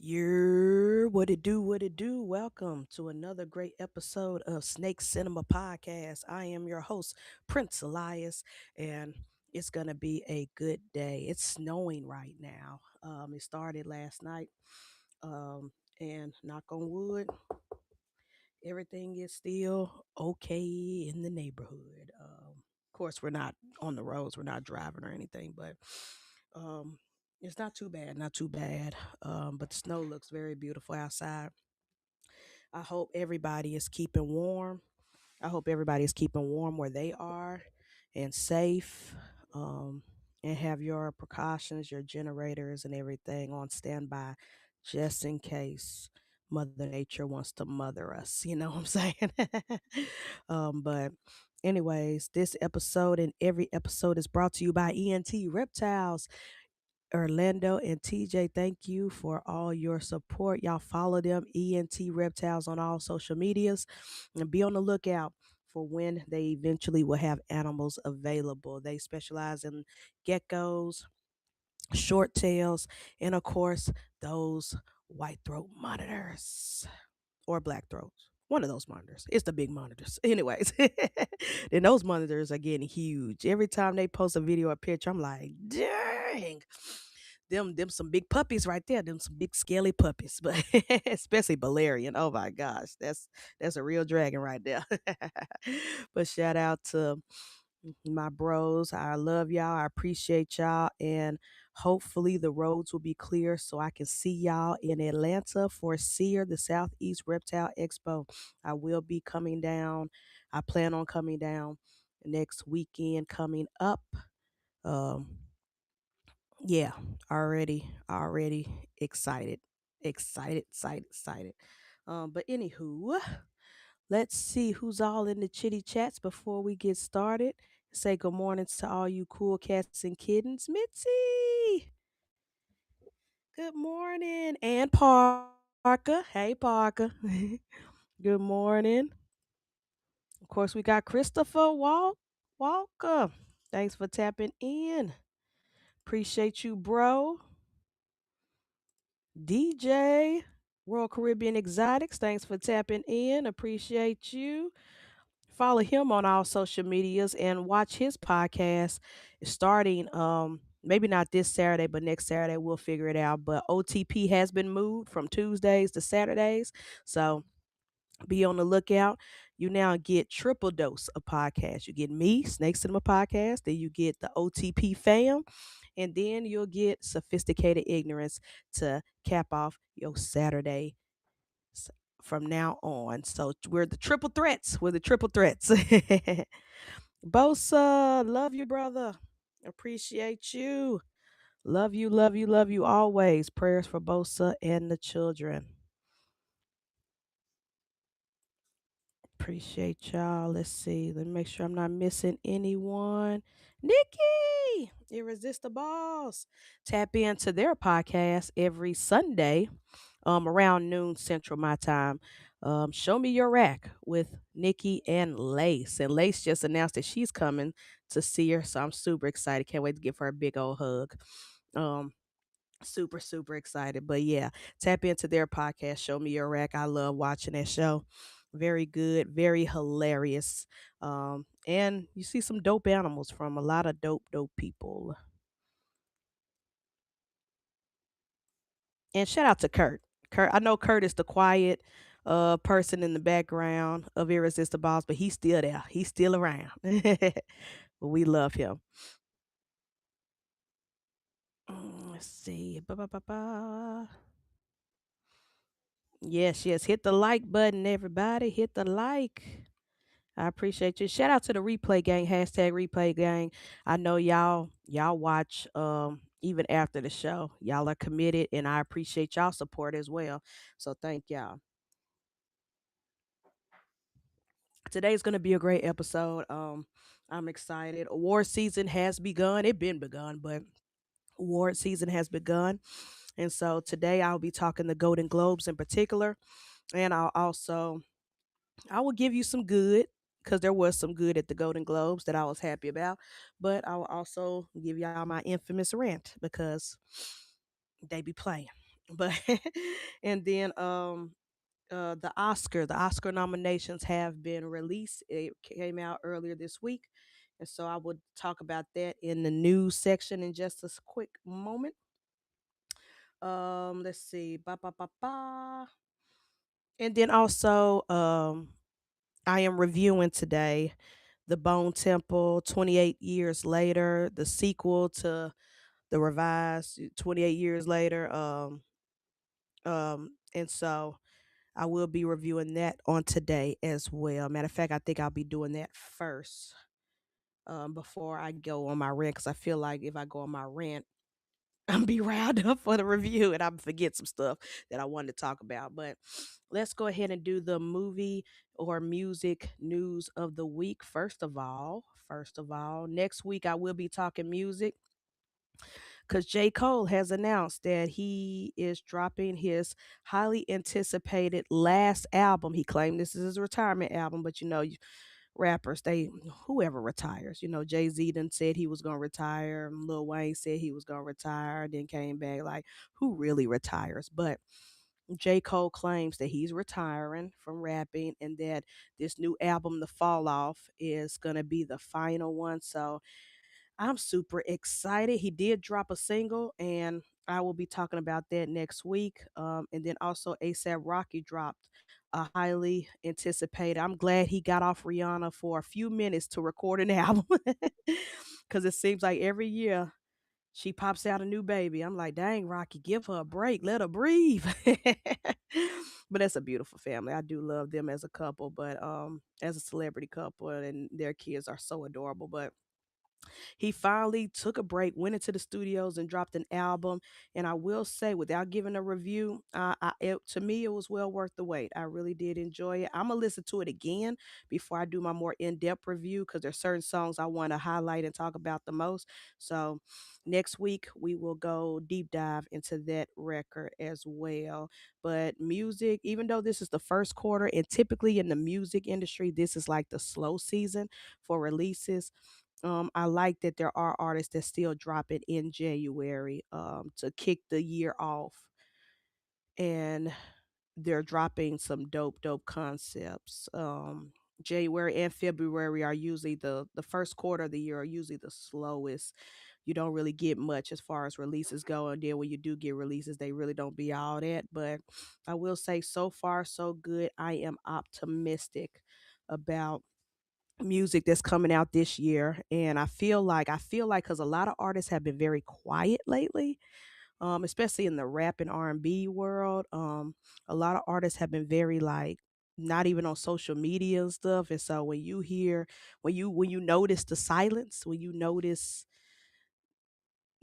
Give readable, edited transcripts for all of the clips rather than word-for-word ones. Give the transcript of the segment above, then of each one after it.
What it do, what it do. Welcome to another great episode of Snake Cinema Podcast. I am your host, Prince Elias, and it's going to be a good day. It's snowing right now. It started last night, um, and knock on wood, everything is still okay in the neighborhood. Of course, we're not on the roads, we're not driving or anything, but um, it's not too bad, not too bad. But the snow looks very beautiful outside. I hope everybody is keeping warm. I hope everybody is keeping warm where they are and safe. Um, and have your precautions, your generators, and everything on standby just in case Mother Nature wants to mother us. You know what I'm saying? But, anyways, this episode and every episode is brought to you by ENT Reptiles. Orlando and TJ, thank you for all your support. Y'all follow them, ENT Reptiles, on all social medias, and be on the lookout for when they eventually will have animals available. They specialize in geckos, short tails, and of course, those white throat monitors or black throats. One of those monitors. It's the big monitors. Anyways, then those monitors are getting huge. Every time they post a video or picture, I'm like, dang. Them some big puppies right there. Them some big scaly puppies. But especially Valerian. Oh my gosh. That's a real dragon right there. But shout out to my bros. I love y'all. I appreciate y'all. And hopefully the roads will be clear so I can see y'all in Atlanta for SEER, the Southeast Reptile Expo. I will be coming down. I plan on coming down next weekend coming up. Um, yeah, already excited. Excited. But anywho, let's see who's all in the chitty chats before we get started. Say good morning to all you cool cats and kittens. Mitzi, good morning. And Parker. Hey, Parker. Good morning. Of course, we got Christopher Walker. Thanks for tapping in. Appreciate you, bro. DJ, Royal Caribbean Exotics. Thanks for tapping in. Appreciate you. Follow him on all social medias and watch his podcast starting maybe not this Saturday, but next Saturday we'll figure it out. But OTP has been moved from Tuesdays to Saturdays. So be on the lookout. You now get triple dose of podcast. You get me, Snake Cinema Podcast, then you get the OTP fam, and then you'll get sophisticated ignorance to cap off your Saturday s- from now on. So we're the triple threats. We're the triple threats. Bosa, love you, brother. Appreciate you. Love you always. Prayers for Bosa and the children. Appreciate y'all. Let's see. Let me make sure I'm not missing anyone. Nikki, Irresistibles. Tap into their podcast every Sunday around noon central my time. Show me your rack with Nikki and Lace. And Lace just announced that she's coming to see her. So I'm super excited. Can't wait to give her a big old hug. Um, super excited. But yeah, tap into their podcast, Show Me Your Rack. I love watching that show. Very good, very hilarious. And you see some dope animals from a lot of dope people. And shout out to Kurt. Kurt, I know Kurt is the quiet person in the background of Irresistibles, but he's still there. He's still around. But we love him. Let's see. Ba. Yes. Hit the like button, everybody. Hit the like. I appreciate you. Shout out to the replay gang, hashtag replay gang. I know y'all watch even after the show. Y'all are committed and I appreciate y'all support as well. So thank y'all. Today's gonna be a great episode. I'm excited. Award season has begun. It been begun, but award season has begun. And so today I'll be talking the Golden Globes in particular. And I will give you some good because there was some good at the Golden Globes that I was happy about. But I will also give y'all my infamous rant because they be playing. But and then the Oscar nominations have been released. It came out earlier this week. And so I will talk about that in the news section in just a quick moment. Let's see. Ba ba ba ba. And then also I am reviewing today The Bone Temple 28 years later, the sequel to the revised 28 years later. And so I will be reviewing that on today as well. Matter of fact, I think I'll be doing that first before I go on my rant because I feel like if I go on my rant, I'm be riled up for the review and I forget some stuff that I wanted to talk about. But let's go ahead and do the movie or music news of the week. First of all, next week I will be talking music because J. Cole has announced that he is dropping his highly anticipated last album. He claimed this is his retirement album, but rappers, they whoever retires, Jay Z done said he was gonna retire, Lil Wayne said he was gonna retire, then came back like who really retires? But J. Cole claims that he's retiring from rapping and that this new album, The Fall Off, is gonna be the final one. So I'm super excited. He did drop a single, and I will be talking about that next week. And then also ASAP Rocky dropped a highly anticipated. I'm glad he got off Rihanna for a few minutes to record an album because it seems like every year she pops out a new baby. I'm like, dang, Rocky, give her a break, let her breathe. But that's a beautiful family. I do love them as a couple, but as a celebrity couple, and their kids are so adorable. But he finally took a break, went into the studios, and dropped an album. And I will say, without giving a review, to me, it was well worth the wait. I really did enjoy it. I'm gonna listen to it again before I do my more in-depth review because there's certain songs I want to highlight and talk about the most. So next week we will go deep dive into that record as well. But music, even though this is the first quarter, and typically in the music industry, this is like the slow season for releases. I like that there are artists that still drop it in January to kick the year off, and they're dropping some dope concepts. January and February are usually the first quarter of the year are usually the slowest. You don't really get much as far as releases go, and then when you do get releases, they really don't be all that. But I will say, so far so good. I am optimistic about music that's coming out this year, and I feel like because a lot of artists have been very quiet lately, especially in the rap and R&B world. A lot of artists have been very like not even on social media and stuff. And so when you notice the silence, when you notice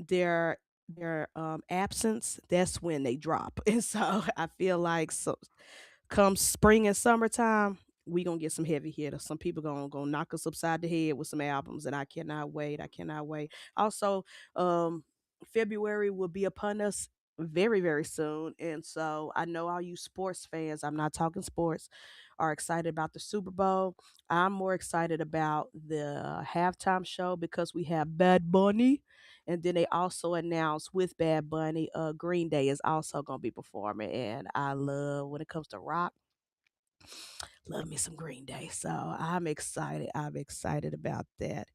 their absence, that's when they drop. And so I feel like, so come spring and summertime, we gonna get some heavy hitters. Some people gonna knock us upside the head with some albums, and I cannot wait. I cannot wait. Also, February will be upon us very soon, and so I know all you sports fans. I'm not talking sports. Are excited about the Super Bowl. I'm more excited about the halftime show because we have Bad Bunny, and then they also announced with Bad Bunny, Green Day is also gonna be performing, and I love when it comes to rock. Love me some Green Day. So I'm excited. I'm excited about that.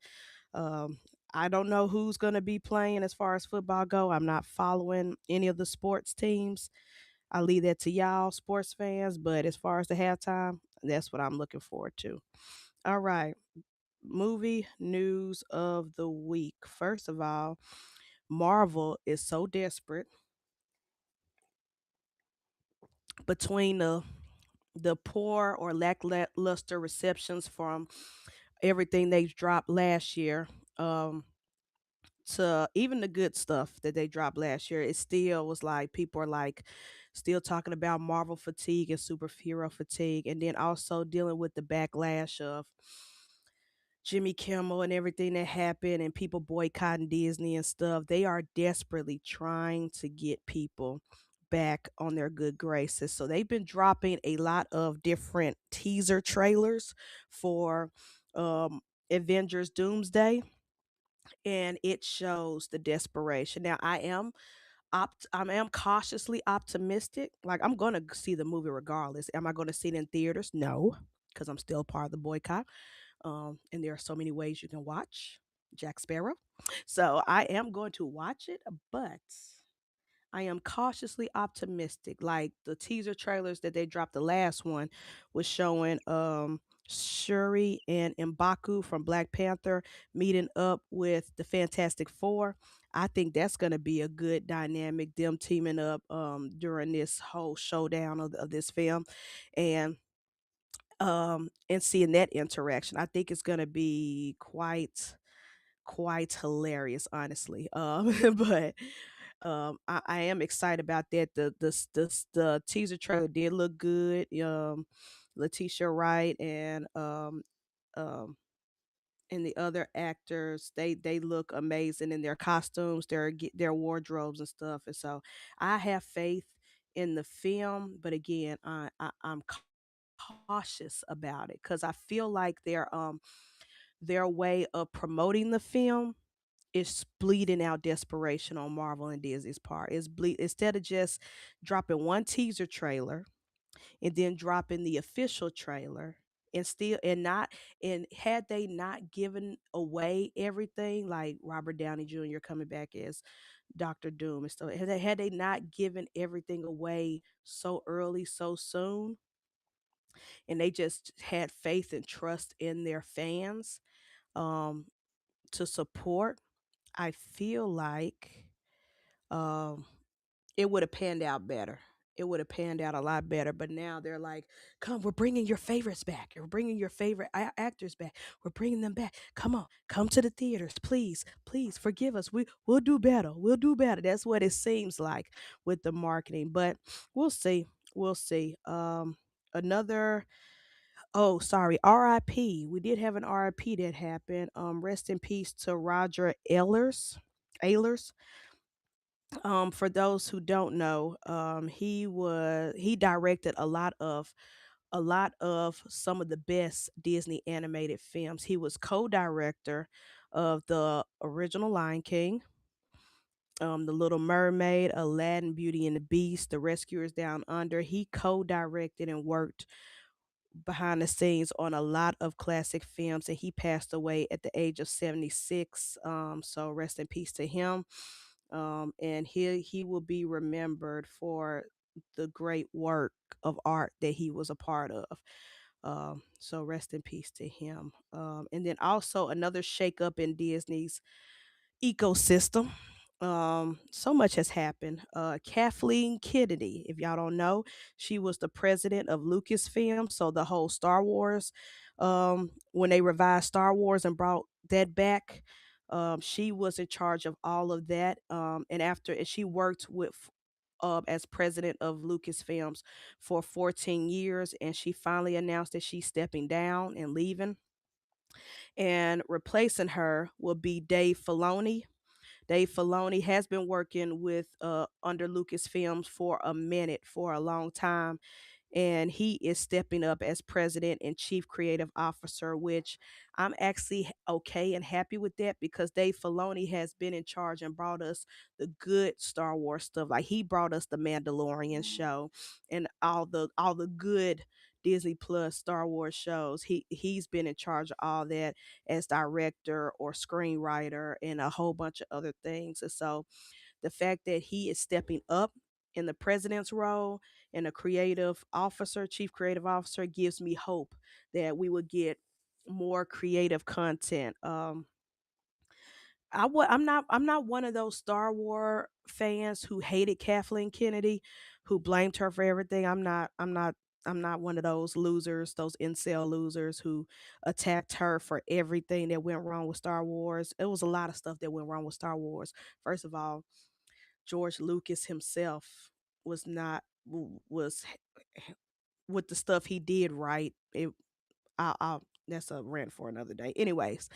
Um, I don't know who's going to be playing as far as football go. I'm not following any of the sports teams. I leave that to y'all, sports fans. But as far as the halftime, that's what I'm looking forward to. All right. Movie news of the week. First of all, Marvel is so desperate between the poor or lackluster receptions from everything they dropped last year, um, to even the good stuff that they dropped last year. It still was like people are like still talking about Marvel fatigue and superhero fatigue, and then also dealing with the backlash of Jimmy Kimmel and everything that happened and people boycotting Disney and stuff. They are desperately trying to get people back on their good graces. So they've been dropping a lot of different teaser trailers for um Avengers Doomsday, and it shows the desperation. Now, I am I am cautiously optimistic. Like I'm gonna see the movie regardless. Am I gonna see it in theaters? No, because I'm still part of the boycott. And there are so many ways you can watch Jack Sparrow. So I am going to watch it, but I am cautiously optimistic. Like the teaser trailers that they dropped, the last one was showing Shuri and M'Baku from Black Panther meeting up with the Fantastic Four. I think that's going to be a good dynamic, them teaming up during this whole showdown of this film. And seeing that interaction, I think it's going to be quite hilarious, honestly. But I am excited about that. The teaser trailer did look good. Letitia Wright um and the other actors, they look amazing in their costumes, their wardrobes and stuff. And so I have faith in the film, but again, I'm cautious about it because I feel like their way of promoting the film is bleeding out desperation on Marvel and Disney's part. Instead of just dropping one teaser trailer and then dropping the official trailer and still and not and had they not given away everything like Robert Downey Jr. coming back as Doctor Doom and stuff, had they not given everything away so early, so soon, and they just had faith and trust in their fans um to support, I feel like um it would have panned out better. It would have panned out a lot better. But now they're like, "Come, we're bringing your favorites back. We're bringing your favorite actors back. We're bringing them back. Come on, come to the theaters, please, please forgive us. We'll do better. We'll do better." That's what it seems like with the marketing. But we'll see. We'll see. Another. Oh, sorry. R.I.P. We did have an R.I.P. that happened. Rest in peace to Roger Ehlers. Ehlers. For those who don't know, he directed a lot of some of the best Disney animated films. He was co-director of the original Lion King, The Little Mermaid, Aladdin, Beauty and the Beast, The Rescuers Down Under. He co-directed and worked behind the scenes on a lot of classic films, and he passed away at the age of 76. So rest in peace to him. And he will be remembered for the great work of art that he was a part of. So rest in peace to him. And then also another shakeup in Disney's ecosystem. So much has happened. Kathleen Kennedy, if y'all don't know, she was the president of Lucasfilm. So the whole Star Wars, when they revised Star Wars and brought that back, she was in charge of all of that. And she worked with as president of Lucasfilms for 14 years, and she finally announced that she's stepping down and leaving. And replacing her will be Dave Filoni. Dave Filoni has been working with under Lucasfilms for a minute, for a long time, and he is stepping up as president and chief creative officer, which I'm actually okay and happy with that because Dave Filoni has been in charge and brought us the good Star Wars stuff. Like he brought us the Mandalorian show and all the good Disney Plus Star Wars shows. He's been in charge of all that as director or screenwriter and a whole bunch of other things. And so the fact that he is stepping up in the president's role and a chief creative officer, gives me hope that we will get more creative content. I'm not one of those Star Wars fans who hated Kathleen Kennedy, who blamed her for everything. I'm not one of those losers, those incel losers who attacked her for everything that went wrong with Star Wars. It was a lot of stuff that went wrong with Star Wars. First of all, George Lucas himself was not was with the stuff he did right. I'll that's a rant for another day. Anyways,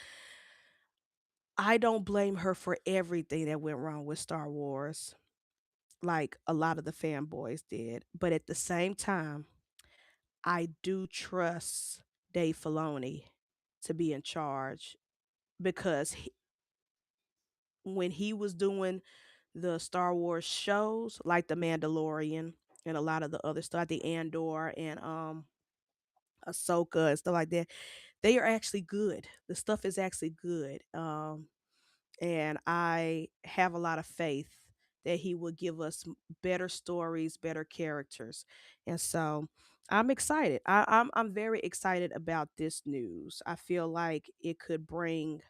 I don't blame her for everything that went wrong with Star Wars, like a lot of the fanboys did. But at the same time, I do trust Dave Filoni to be in charge because when he was doing the Star Wars shows, like The Mandalorian and a lot of the other stuff, the Andor and Ahsoka and stuff like that, they are actually good. The stuff is actually good. And I have a lot of faith that he will give us better stories, better characters, and so I'm excited. I'm very excited about this news. I feel like it could bring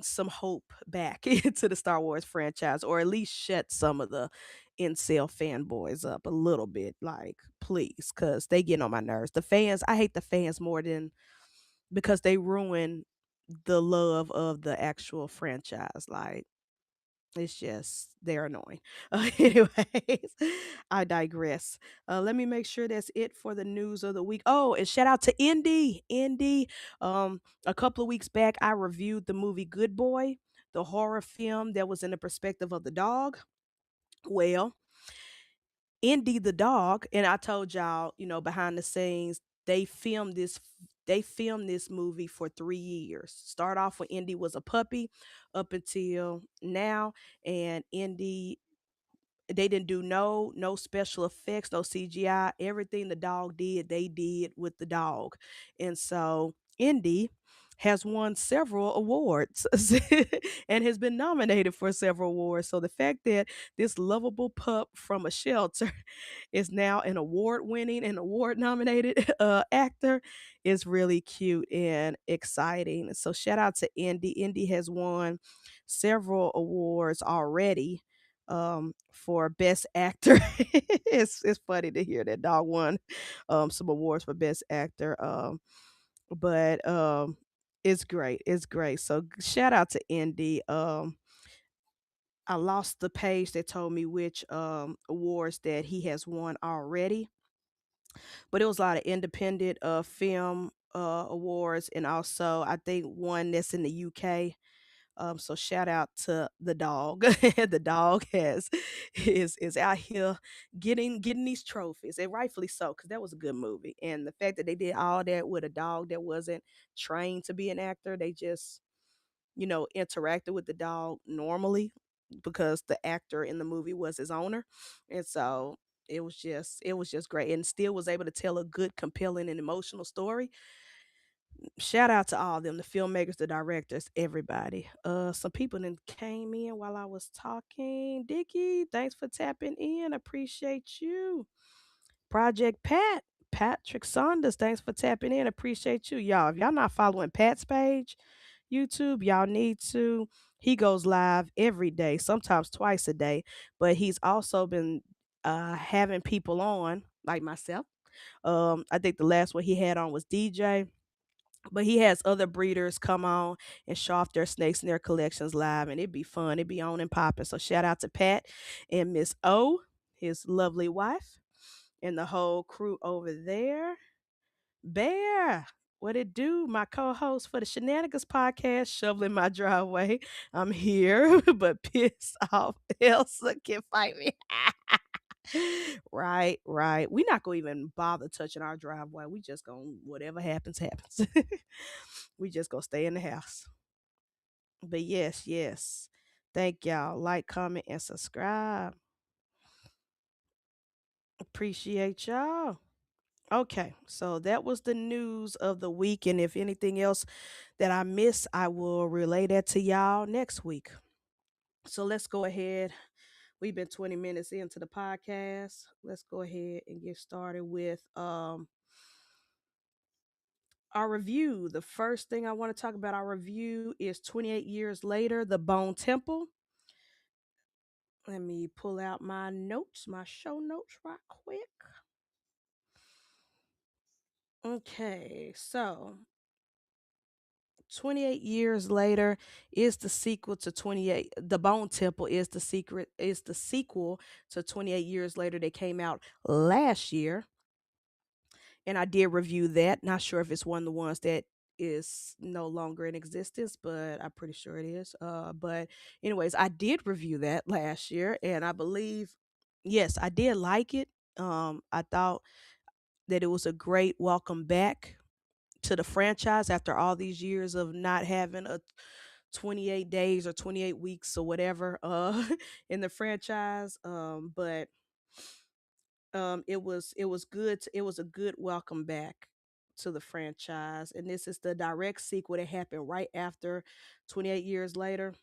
some hope back into the Star Wars franchise, or at least shut some of the incel fanboys up a little bit. Like, please, because they get on my nerves. The fans, I hate the fans more than because they ruin the love of the actual franchise. Like, it's just they're annoying. Anyways, I digress. Let me make sure that's it for the news of the week. Oh, and shout out to Indy. Indy. A couple of weeks back, I reviewed the movie Good Boy, the horror film that was in the perspective of the dog. Well, Indy the dog, and I told y'all, behind the scenes, they filmed this. They filmed this movie for 3 years. Start off when Indy was a puppy, up until now, and Indy, they didn't do no special effects, no CGI. Everything the dog did, they did with the dog. And so Indy has won several awards and has been nominated for several awards. So the fact that this lovable pup from a shelter is now an award winning and award nominated actor is really cute and exciting. So shout out to Indy. Indy has won several awards already for best actor. It's funny to hear that dog won some awards for best actor. But it's great. It's great. So shout out to Indy. I lost the page that told me which awards that he has won already, but it was a lot of independent film awards, and also I think one that's in the UK. So shout out to the dog. The dog is out here getting these trophies, and rightfully so, because that was a good movie. And the fact that they did all that with a dog that wasn't trained to be an actor, they just interacted with the dog normally because the actor in the movie was his owner, and so it was just great, and still was able to tell a good, compelling, and emotional story. Shout out to all of them, the filmmakers, the directors, everybody. Some people then came in while I was talking. Dickie, thanks for tapping in. Appreciate you. Project Pat, Patrick Saunders, thanks for tapping in. Appreciate you. Y'all, if y'all not following Pat's page, YouTube, y'all need to. He goes live every day, sometimes twice a day, but he's also been having people on, like myself. I think the last one he had on was DJ, but he has other breeders come on and show off their snakes and their collections live, and it'd be fun. It'd be on and popping. So shout out to Pat and Miss O, his lovely wife, and the whole crew over there. Bear, what it do? My co-host for the Shenanigans podcast, shoveling my driveway. I'm here, but pissed off. Elsa can fight me. Right, right. We not gonna even bother touching our driveway. We just gonna whatever happens, happens. We just gonna stay in the house. But yes, yes. Thank y'all. Like, comment, and subscribe. Appreciate y'all. Okay, so that was the news of the week. And if anything else that I miss, I will relay that to y'all next week. So let's go ahead. We've been 20 minutes into the podcast. Let's go ahead and get started with our review. The first thing I want to talk about our review is 28 years later, The Bone Temple. Let me pull out my notes, my show notes right quick. Okay, so 28 years later is the sequel to 28. The Bone Temple is the sequel to 28 years later that came out last year, and I did review that. Not sure if it's one of the ones that is no longer in existence, but I'm pretty sure it is. But anyways, I did review that last year, and I believe, yes, I did like it. I thought that it was a great welcome back to the franchise after all these years of not having a 28 days or 28 weeks or whatever in the franchise. But it was good. It was a good welcome back to the franchise, and this is the direct sequel that happened right after 28 years later.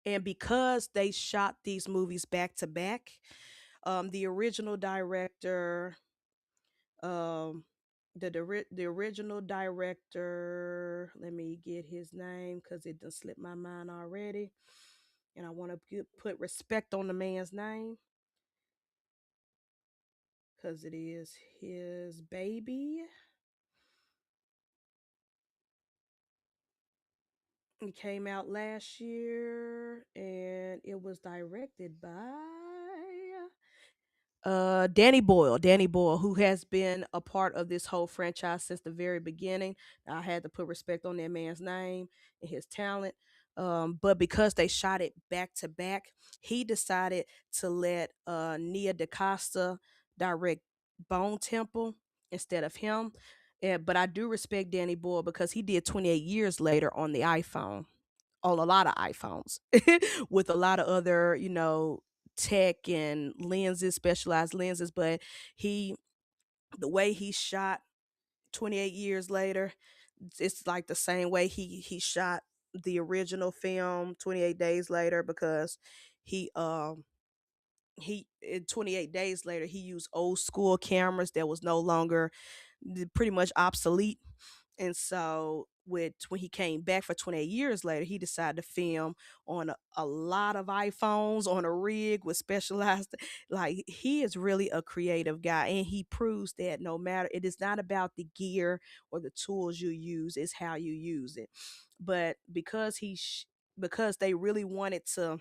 And because they shot these movies back to back, the original director, um, the original director, let me get his name because it done slipped my mind already, and I want to put respect on the man's name because it is his baby. It came out last year, and it was directed by Danny Boyle, who has been a part of this whole franchise since the very beginning. I had to put respect on that man's name and his talent. But because they shot it back to back, he decided to let Nia DaCosta direct Bone Temple instead of him. But I do respect Danny Boyle because he did 28 years later on the iPhone, on a lot of iPhones, with a lot of other, tech and lenses, specialized lenses. But he, the way he shot 28 years later, it's like the same way he shot the original film 28 days later, because he he in 28 days later he used old school cameras that was no longer pretty much obsolete. And so with when he came back for 28 years later, he decided to film on a lot of iPhones on a rig with specialized, like, he is really a creative guy, and he proves that no matter, it is not about the gear or the tools you use, it's how you use it. But because they really wanted to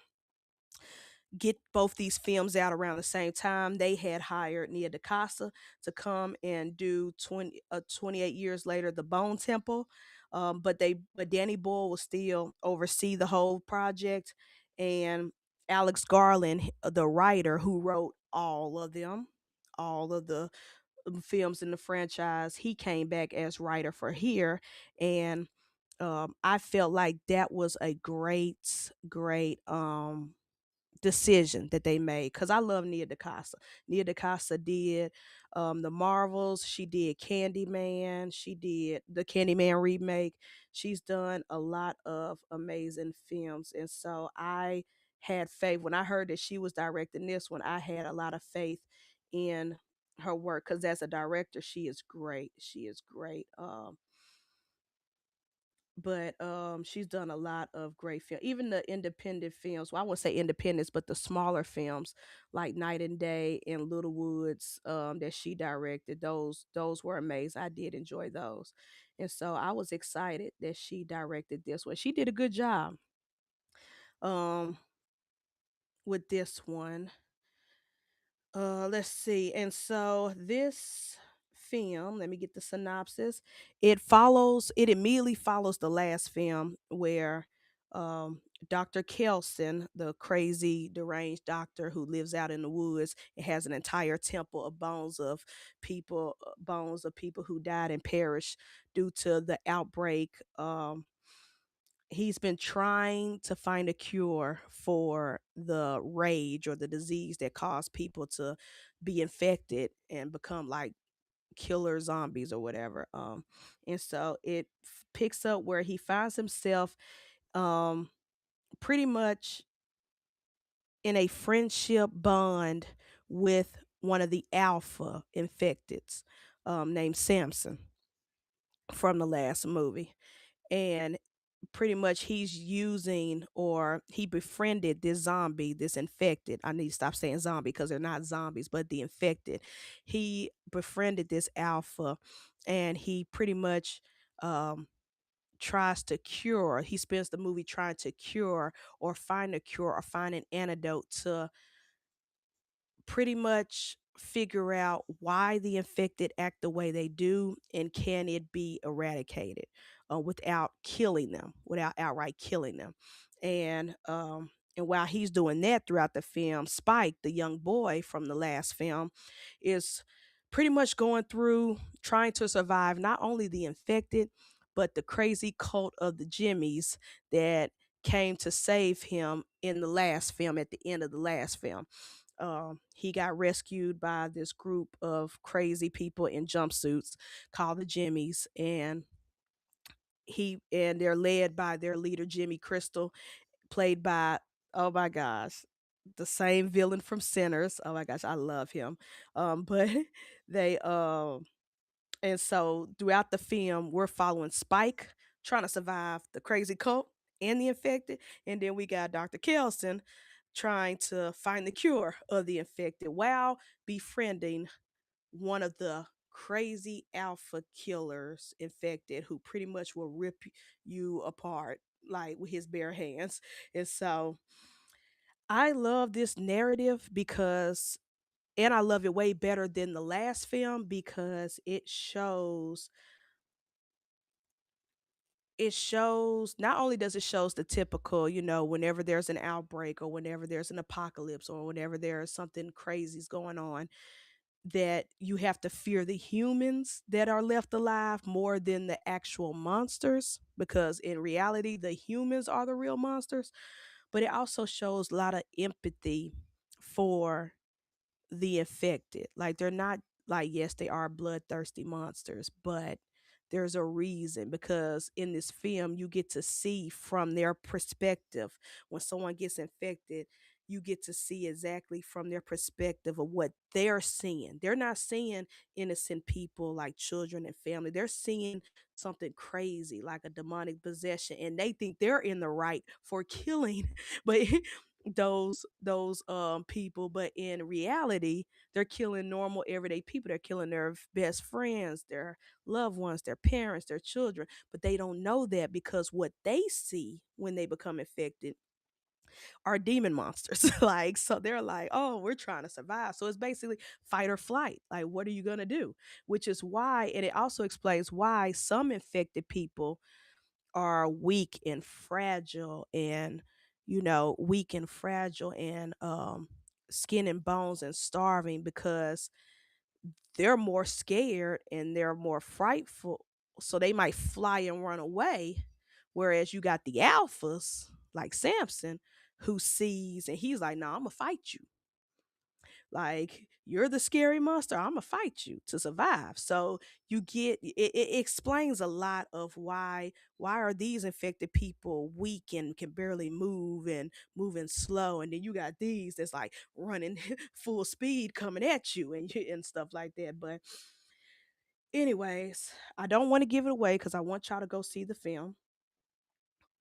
get both these films out around the same time, they had hired Nia DaCosta to come and do 28 years later, The Bone Temple. But Danny Boyle will still oversee the whole project, and Alex Garland, the writer who wrote all of them, all of the films in the franchise, he came back as writer for here. And I felt like that was a great decision that they made, because I love Nia DaCosta. Nia DaCosta did the Marvels. She did Candyman. She did the Candyman remake. She's done a lot of amazing films, and so I had faith when I heard that she was directing this one. I had a lot of faith in her work because as a director, she is great. She is great. But she's done a lot of great film, even the independent films. Well, I wouldn't say independence, but the smaller films like Night and Day and Little Woods, that she directed, those were amazing. I did enjoy those, and so I was excited that she directed this one. She did a good job um with this one. Let's see. And so this film, let me get the synopsis. It immediately follows the last film where um Dr. Kelson, the crazy deranged doctor who lives out in the woods, it has an entire temple of bones of people who died and perished due to the outbreak. He's been trying to find a cure for the rage or the disease that caused people to be infected and become like killer zombies or whatever. And so it picks up where he finds himself um pretty much in a friendship bond with one of the alpha infecteds, named Samson, from the last movie. And pretty much he's using, or he befriended this zombie, this infected. I need to stop saying zombie because they're not zombies, but the infected. He befriended this alpha, and he pretty much um tries to cure. He spends the movie trying to cure or find a cure or find an antidote to pretty much figure out why the infected act the way they do, and can it be eradicated without killing them, without outright killing them. And while he's doing that throughout the film, Spike, the young boy from the last film, is pretty much going through trying to survive not only the infected but the crazy cult of the Jimmies that came to save him in the last film, at the end of the last film. He got rescued by this group of crazy people in jumpsuits called the Jimmies, and they're led by their leader Jimmy Crystal, played by, oh my gosh, the same villain from Sinners. Oh my gosh, I love him. But they and so throughout the film, we're following Spike trying to survive the crazy cult and the infected, and then we got Dr. Kelson trying to find the cure of the infected while befriending one of the crazy alpha killers infected who pretty much will rip you apart like with his bare hands. And so I love this narrative because, and I love it way better than the last film because it shows not only does it shows the typical, whenever there's an outbreak or whenever there's an apocalypse or whenever there's something crazy's going on, that you have to fear the humans that are left alive more than the actual monsters, because in reality the humans are the real monsters. But it also shows a lot of empathy for the infected. Like, they're not, like, yes, they are bloodthirsty monsters, but there's a reason, because in this film you get to see from their perspective. When someone gets infected, you get to see exactly from their perspective of what they're seeing. They're not seeing innocent people like children and family. They're seeing something crazy like a demonic possession, and they think they're in the right for killing but those people. But in reality, they're killing normal everyday people. They're killing their best friends, their loved ones, their parents, their children, but they don't know that, because what they see when they become infected are demon monsters. Like, so they're like, oh, we're trying to survive. So it's basically fight or flight. Like, what are you going to do? Which is why, and it also explains why some infected people are weak and fragile, and weak and fragile, and skin and bones and starving, because they're more scared and they're more frightful, so they might fly and run away. Whereas you got the alphas like Samson, who sees and he's like, "No, I'm gonna fight you. Like, you're the scary monster. I'm gonna fight you to survive." So it explains a lot of why are these infected people weak and can barely move and moving slow, and then you got these that's like running full speed coming at you and stuff like that. But anyways, I don't want to give it away because I want y'all to go see the film.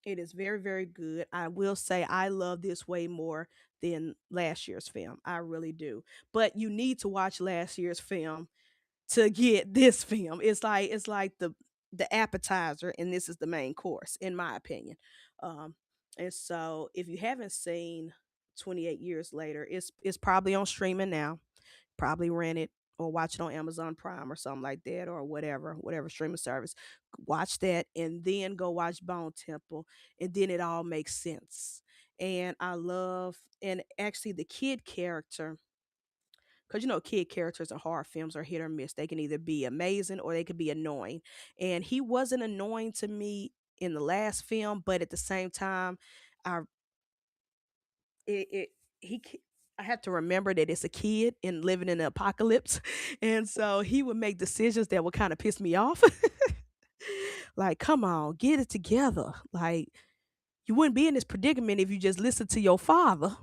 It is very, very good. I will say I love this way more than last year's film. I really do. But you need to watch last year's film to get this film. It's like the appetizer, and this is the main course, in my opinion. Um, and so if you haven't seen 28 Years Later, it's probably on streaming now. Probably rent it or watch it on Amazon Prime or something like that, or whatever streaming service. Watch that and then go watch Bone Temple, and then it all makes sense. And I love, and actually the kid character, because kid characters in horror films are hit or miss. They can either be amazing or they could be annoying. And he wasn't annoying to me in the last film, but at the same time, I it he c- I had to remember that it's a kid and living in the apocalypse, and so he would make decisions that would kind of piss me off. Like, come on, get it together. Like, you wouldn't be in this predicament if you just listened to your father,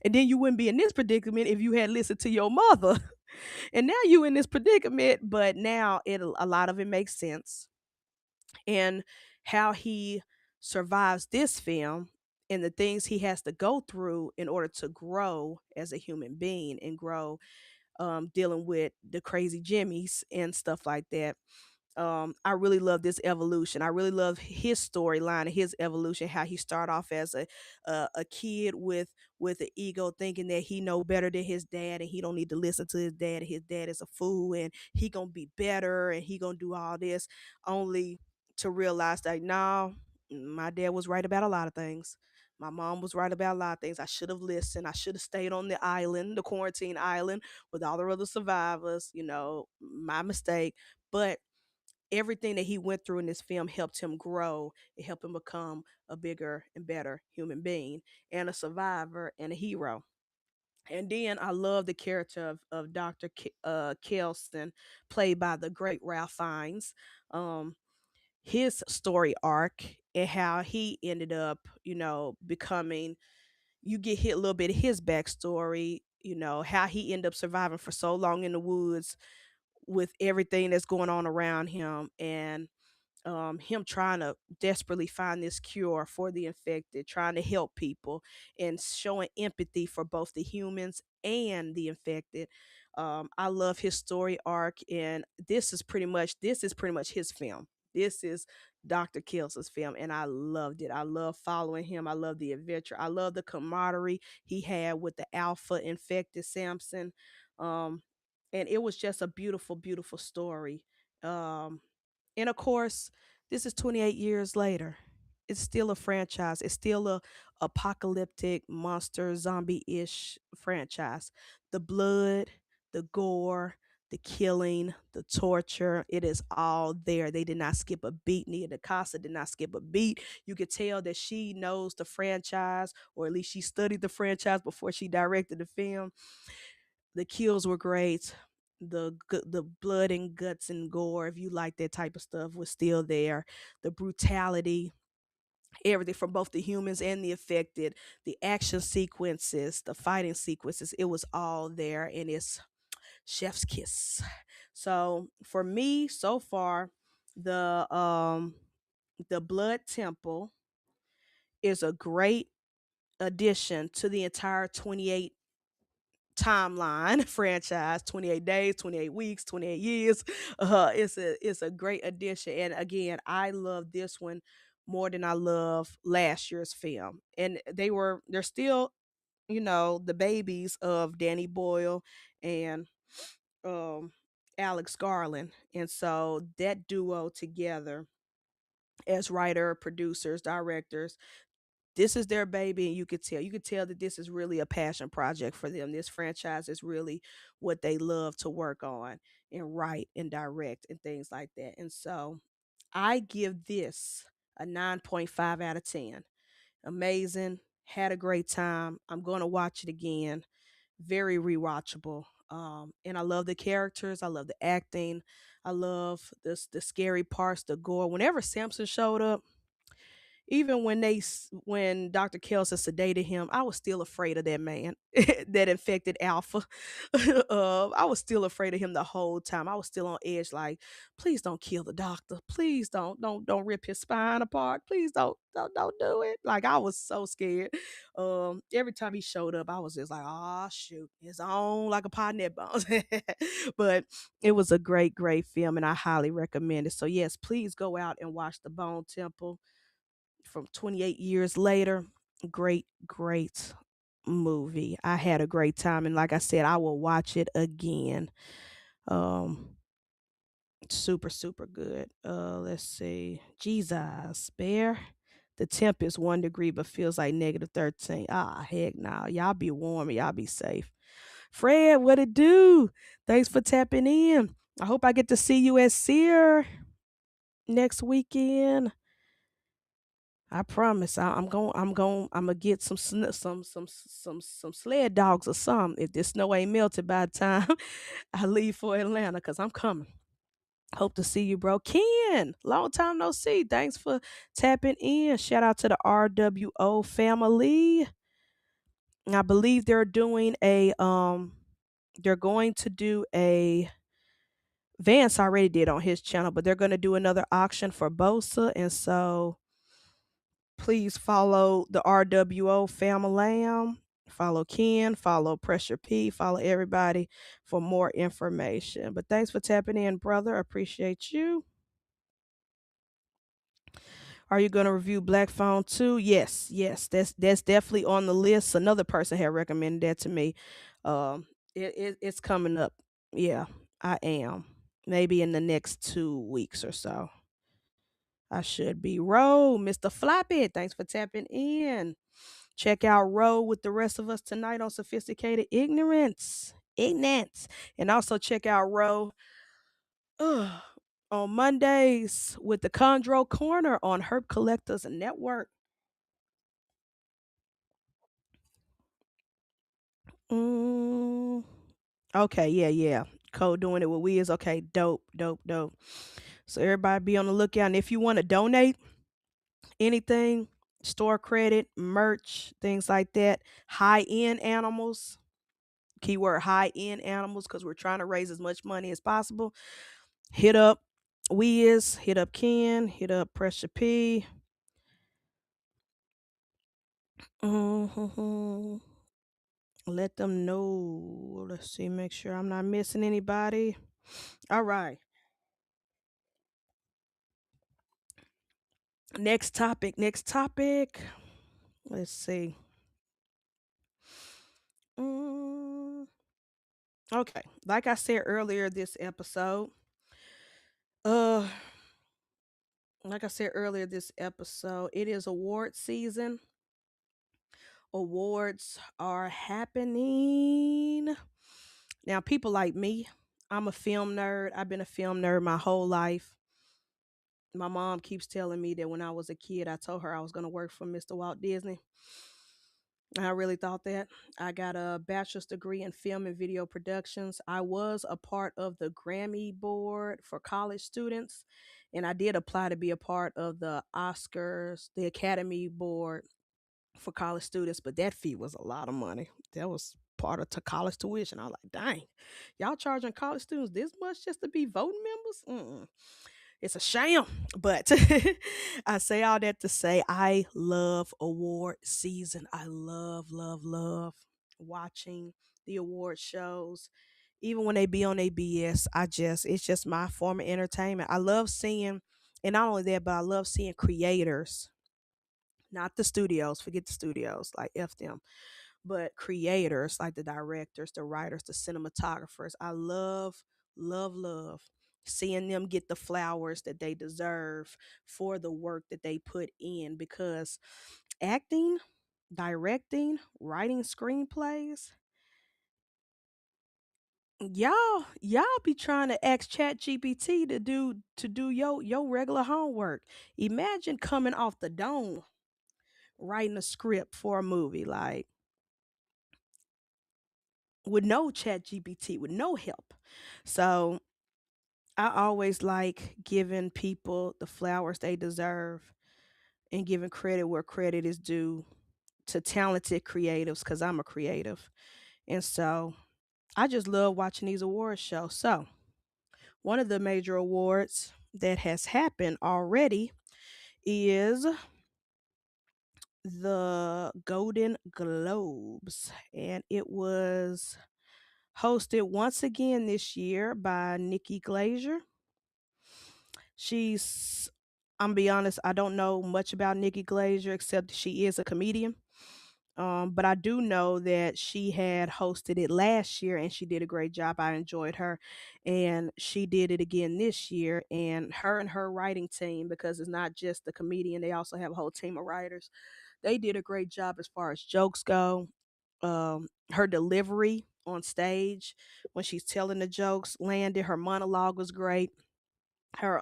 and then you wouldn't be in this predicament if you had listened to your mother. And now you in this predicament, but now a lot of it makes sense. And how he survives this film and the things he has to go through in order to grow as a human being and grow, dealing with the crazy jimmies and stuff like that. I really love this evolution. I really love his storyline and his evolution. How he started off as a kid with an ego, thinking that he know better than his dad, and he don't need to listen to his dad. And his dad is a fool, and he gonna be better, and he gonna do all this, only to realize that no, my dad was right about a lot of things. My mom was right about a lot of things. I should have listened. I should have stayed on the island, the quarantine island, with all the other survivors. My mistake. But everything that he went through in this film helped him grow. It helped him become a bigger and better human being and a survivor and a hero. And then I love the character of Dr. Kelson, played by the great Ralph Fiennes. Um, his story arc and how he ended up, becoming, you get hit a little bit of his backstory, how he ended up surviving for so long in the woods with everything that's going on around him, and him trying to desperately find this cure for the infected, trying to help people, and showing empathy for both the humans and the infected. I love his story arc, and this is pretty much his film. This is Dr. Kelsey's film, and I loved it. I love following him. I love the adventure. I love the camaraderie he had with the alpha infected Samson. Um, and it was just a beautiful, beautiful story. Um, and of course, this is 28 years later. It's still a franchise. It's still a apocalyptic monster zombie-ish franchise. The blood, the gore, the killing, the torture, it is all there. They did not skip a beat. Nia DaCosta did not skip a beat. You could tell that she knows the franchise, or at least she studied the franchise before she directed the film. The kills were great. The blood and guts and gore, if you like that type of stuff, was still there. The brutality, everything from both the humans and the affected, the action sequences, the fighting sequences, it was all there, and it's chef's kiss. So for me, so far, the Blood Temple is a great addition to the entire 28 timeline franchise. 28 days, 28 weeks, 28 years. It's a great addition, and again, I love this one more than I love last year's film. And they're still, the babies of Danny Boyle and um Alex Garland, and so that duo together as writer, producers, directors, this is their baby, and you could tell that this is really a passion project for them. This franchise is really what they love to work on and write and direct and things like that. And so I give this a 9.5 out of 10. Amazing. Had a great time. I'm going to watch it again. Very rewatchable. And I love the characters. I love the acting. I love the scary parts, the gore. Whenever Samson showed up, even when Dr. Kelso sedated him, I was still afraid of that man, that infected Alpha. I was still afraid of him the whole time. I was still on edge, like, please don't kill the doctor. Please don't rip his spine apart. Please don't do it. Like, I was so scared. Every time he showed up, I was just like, oh shoot, it's on like a pot net bones. But it was a great, great film, and I highly recommend it. So yes, please go out and watch The Bone Temple from 28 years later. Great, great movie. I had a great time, and like I said, I will watch it again. Um Super, super good. Let's see. Jesus, Bear. The temp is 1 degree but feels like -13. Ah, heck nah. Y'all be warm, y'all be safe. Fred, what it do? Thanks for tapping in. I hope I get to see you at Sear next weekend. I promise. I'm gonna get some sled dogs or something. If this snow ain't melted by the time I leave for Atlanta, cause I'm coming. Hope to see you, bro. Ken, long time no see. Thanks for tapping in. Shout out to the RWO family. I believe they're going to do a Vance already did on his channel, but they're gonna do another auction for Bosa, and so please follow the RWO family. Follow Ken, follow Pressure P, follow everybody for more information. But thanks for tapping in, brother. Appreciate you. Are you going to review Black Phone 2? Yes, yes. That's definitely on the list. Another person had recommended that to me. It's coming up. Yeah, I am. Maybe in the next 2 weeks or so. I should be. Ro, Mr. Floppy, thanks for tapping in. Check out Row with the rest of us tonight on Sophisticated Ignorance. Ignorance. And also check out Row on Mondays with the Chondro Corner on Herb Collectors Network. Mm, okay, yeah, yeah. Code doing it with we is okay. Dope, dope, dope. So everybody be on the lookout. And if you want to donate anything, store credit, merch, things like that, high end animals, keyword high end animals, because we're trying to raise as much money as possible. Hit up Wiz, hit up Ken, hit up Pressure P. Mhm. Let them know. Let's see, make sure I'm not missing anybody. All right. Next topic. Next topic. Let's see. Mm, okay. Like I said earlier this episode, uh it is award season. Awards are happening. Now, people like me, I'm a film nerd. I've been a film nerd my whole life. My mom keeps telling me that when I was a kid, I told her I was going to work for Mr. Walt Disney. And I really thought that. I got a bachelor's degree in film and video productions. I was a part of the Grammy board for college students. And I did apply to be a part of the Oscars, the Academy board for college students, but that fee was a lot of money. That was part of college tuition. I was like, dang, y'all charging college students this much just to be voting members? Mm-mm. It's a sham. But I say all that to say I love award season. I love, love, love watching the award shows. Even when they be on ABS, it's just my form of entertainment. I love seeing, and not only that, but I love seeing creators, not the studios, forget the studios, like F them, but creators like the directors, the writers, the cinematographers. I love, love, love seeing them get the flowers that they deserve for the work that they put in, because acting, directing, writing screenplays, y'all be trying to ask chat gpt to do your regular homework. Imagine coming off the dome writing a script for a movie, like with no chat GPT, with no help. So I always like giving people the flowers they deserve and giving credit where credit is due to talented creatives, because I'm a creative. And so I just love watching these awards shows. So one of the major awards that has happened already is the Golden Globes. And it was hosted once again this year by Nikki Glazer. She's, I'm be honest, I don't know much about Nikki Glazer except she is a comedian. But I do know that she had hosted it last year and she did a great job. I enjoyed her. And she did it again this year. And her writing team, because it's not just the comedian, they also have a whole team of writers. They did a great job as far as jokes go. Her delivery on stage when she's telling the jokes landed. Her monologue was great. Her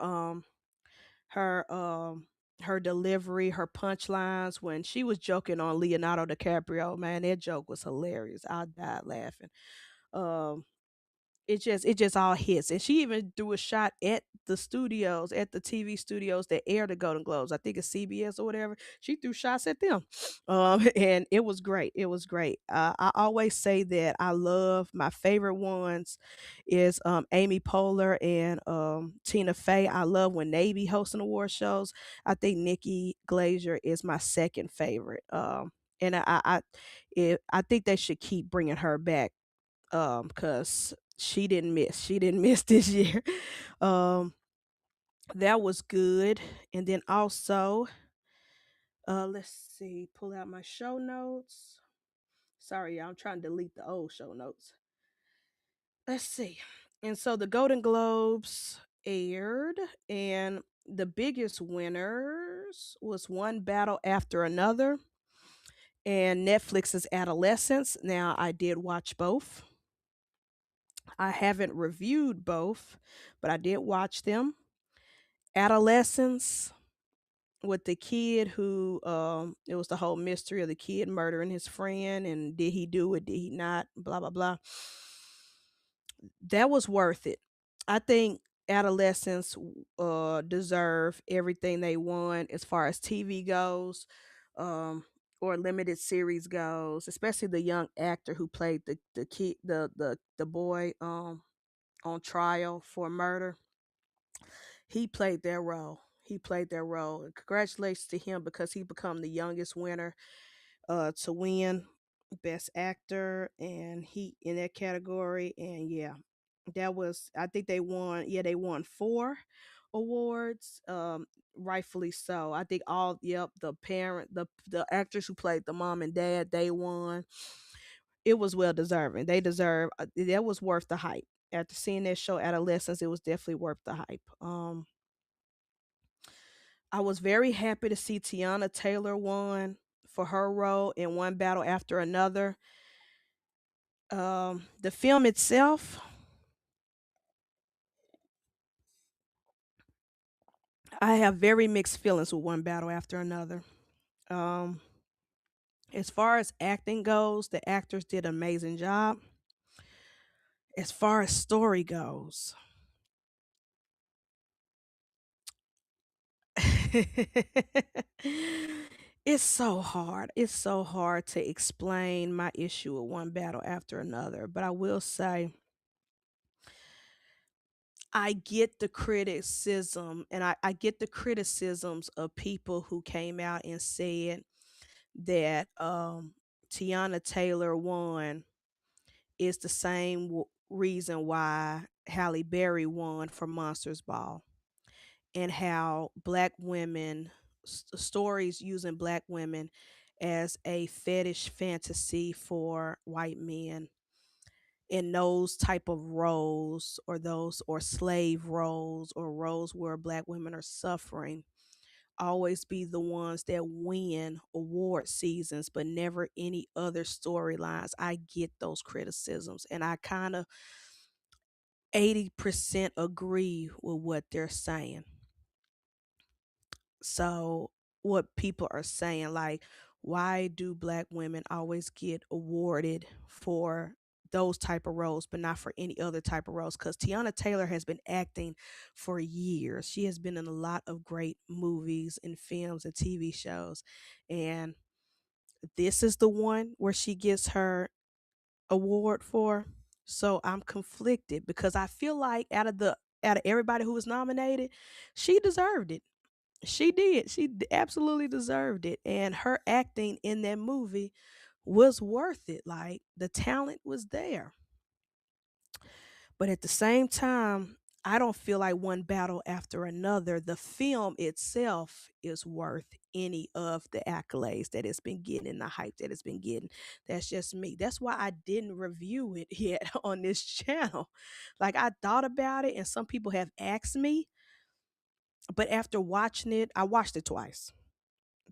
her her delivery, her punchlines when she was joking on Leonardo DiCaprio, man, that joke was hilarious. I died laughing. Um it just all hits. And she even threw a shot at the studios, at the TV studios that air the Golden Globes. I think it's CBS or whatever. She threw shots at them. And it was great. It was great. I always say that I love my favorite ones is Amy Poehler and Tina Fey. I love when they be hosting award shows. I think Nikki Glazer is my second favorite. And I think they should keep bringing her back, because she didn't miss this year. um that was good. And then also, let's see, pull out my show notes. Sorry, y'all, I'm trying to delete the old show notes. Let's see. And so the Golden Globes aired, and the biggest winners was One Battle After Another and Netflix's Adolescence. Now, I did watch both. I haven't reviewed both, but I did watch them. Adolescence with the kid who it was the whole mystery of the kid murdering his friend, and did he do it, did he not, blah blah blah. That was worth it. I think adolescents deserve everything they want as far as TV goes, um or limited series goes, especially the young actor who played the kid, the boy on trial for murder. He played that role. He played that role. And congratulations to him because he become the youngest winner to win best actor, and he in that category. And yeah, that was, I think they won, yeah, they won 4 awards, rightfully so. I think all, yep, the actors who played the mom and dad, they won. It was well deserving. They deserve, that was worth the hype. After seeing that show Adolescence, it was definitely worth the hype. I was very happy to see Tiana Taylor won for her role in One Battle After Another. The film itself, I have very mixed feelings with One Battle After Another. Um, as far as acting goes, the actors did an amazing job. As far as story goes, it's so hard. It's so hard to explain my issue with One Battle After Another. But I will say, I get the criticism, and I get the criticisms of people who came out and said that Tiana Taylor won is the same reason why Halle Berry won for Monsters Ball, and how black women, stories using black women as a fetish fantasy for white men in those type of roles, or those, or slave roles, or roles where black women are suffering, always be the ones that win award seasons, but never any other storylines. I get those criticisms, and I kind of 80% agree with what they're saying. So what people are saying, like, why do black women always get awarded for those type of roles but not for any other type of roles? Because Tiana Taylor has been acting for years. She has been in a lot of great movies and films and TV shows, and this is the one where she gets her award for. So I'm conflicted because I feel like out of everybody who was nominated, she deserved it. She did. Absolutely deserved it. And her acting in that movie was worth it. Like, the talent was there. But at the same time, I don't feel like One Battle After Another, the film itself, is worth any of the accolades that it's been getting and the hype that it's been getting. That's just me. That's why I didn't review it yet on this channel. Like, I thought about it, and some people have asked me, but after watching it, I watched it twice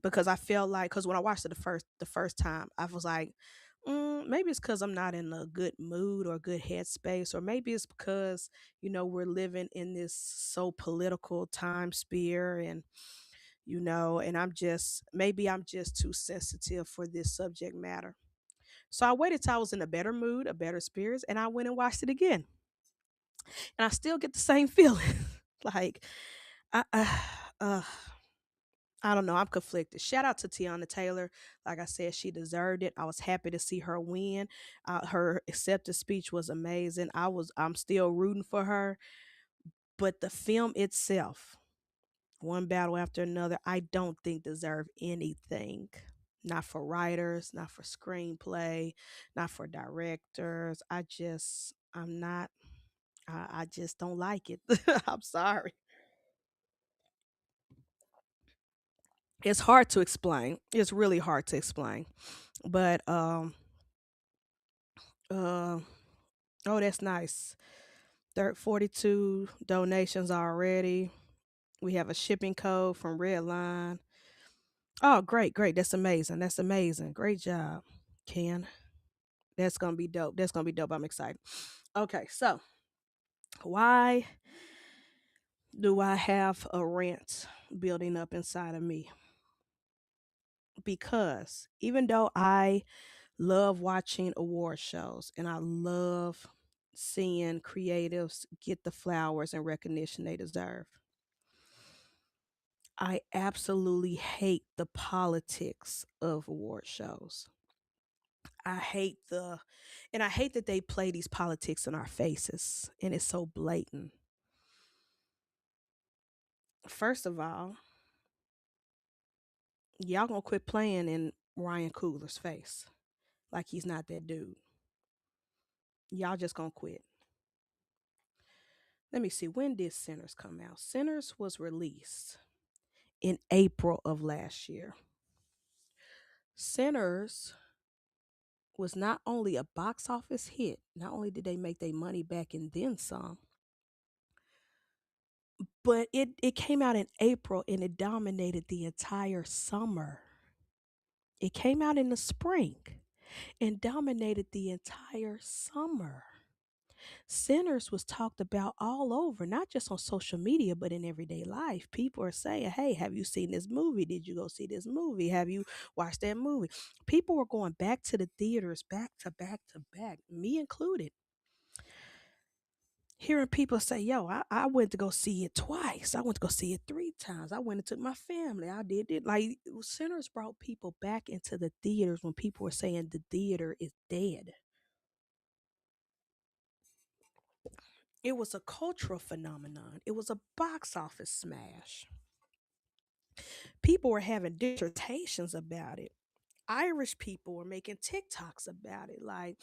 because I felt like, because when I watched it the first time, I was like, maybe it's because I'm not in a good mood or good headspace, or maybe it's because we're living in this so political time sphere, and and I'm just too sensitive for this subject matter. So I waited till I was in a better mood, a better spirits, and I went and watched it again, and I still get the same feeling. Like, I, uh, I don't know. I'm conflicted. Shout out to Tiana Taylor. Like I said, she deserved it. I was happy to see her win. Her acceptance speech was amazing. I'm still rooting for her. But the film itself, One Battle After Another, I don't think deserve anything. Not for writers, not for screenplay, not for directors. I'm not. I just don't like it. I'm sorry. It's hard to explain. It's really hard to explain. But Uh, oh, that's nice. 42 donations already. We have a shipping code from Redline. Oh, great, great. That's amazing. That's amazing. Great job, Ken. That's gonna be dope. That's gonna be dope. I'm excited. Okay, so why Do I have a rant building up inside of me? Because even though I love watching award shows and I love seeing creatives get the flowers and recognition they deserve, I absolutely hate the politics of award shows. I hate the, and I hate that they play these politics in our faces and it's so blatant. First of all, y'all gonna quit playing in Ryan Coogler's face like he's not that dude. Y'all just gonna quit. Let me see, when did Sinners come out? Sinners was released in April of last year. Sinners was not only a box office hit, not only did they make their money back and then some, but it came out in April and it dominated the entire summer. It came out in the spring and dominated the entire summer. Sinners was talked about all over, not just on social media, but in everyday life. People are saying, hey, have you seen this movie? Did you go see this movie? Have you watched that movie? People were going back to the theaters, back to back to back, me included. Hearing people say, yo, I went to go see it twice. I went to go see it 3 times. I went and took my family. I did it. Like, Sinners brought people back into the theaters when people were saying the theater is dead. It was a cultural phenomenon. It was a box office smash. People were having dissertations about it. Irish people were making TikToks about it. Like,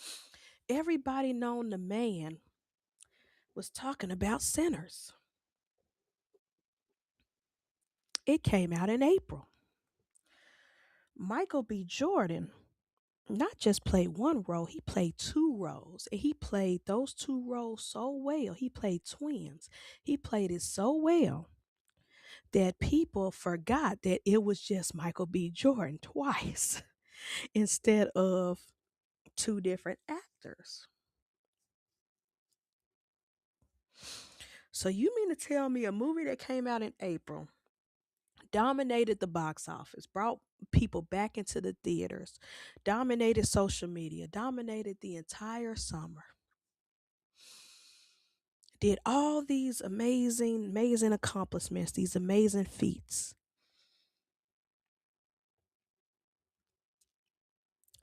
everybody known the man was talking about Sinners. It came out in April. Michael B. Jordan not just played one role, he played 2 roles. And he played those 2 roles so well. He played twins. He played it so well that people forgot that it was just Michael B. Jordan twice instead of 2 different actors. So you mean to tell me a movie that came out in April dominated the box office, brought people back into the theaters, dominated social media, dominated the entire summer, did all these amazing, amazing accomplishments, these amazing feats.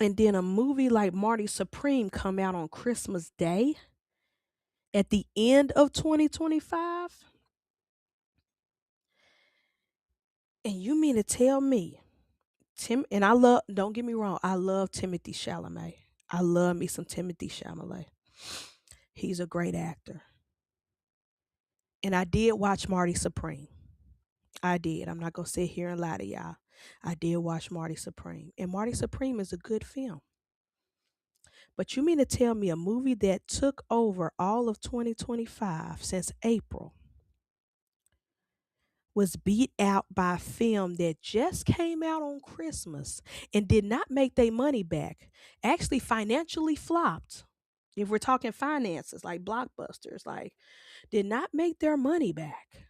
And then a movie like Marty Supreme come out on Christmas Day at the end of 2025. And you mean to tell me, Tim, and I love, don't get me wrong, I love Timothy Chalamet. I love me some Timothy Chalamet. He's a great actor. And I did watch Marty Supreme. I did. I'm not going to sit here and lie to y'all. I did watch Marty Supreme. And Marty Supreme is a good film. But you mean to tell me a movie that took over all of 2025 since April was beat out by a film that just came out on Christmas and did not make their money back, actually financially flopped. If we're talking finances, like blockbusters, like did not make their money back.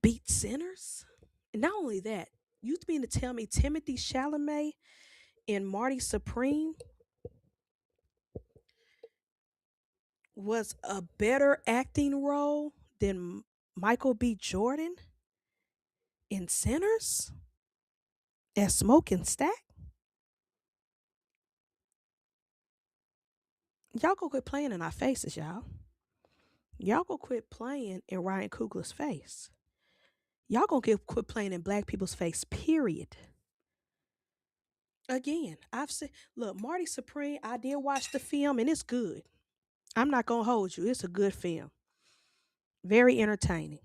Beat Sinners? And not only that, you mean to tell me Timothy Chalamet and Marty Supreme was a better acting role than Michael B. Jordan in Sinners as Smoking Stack? Y'all go quit playing in our faces, y'all. Y'all go quit playing in Ryan Coogler's face. Y'all gonna quit playing in black people's face, period. Again, I've said, look, Marty Supreme, I did watch the film and it's good. I'm not gonna hold you. It's a good film. Very entertaining.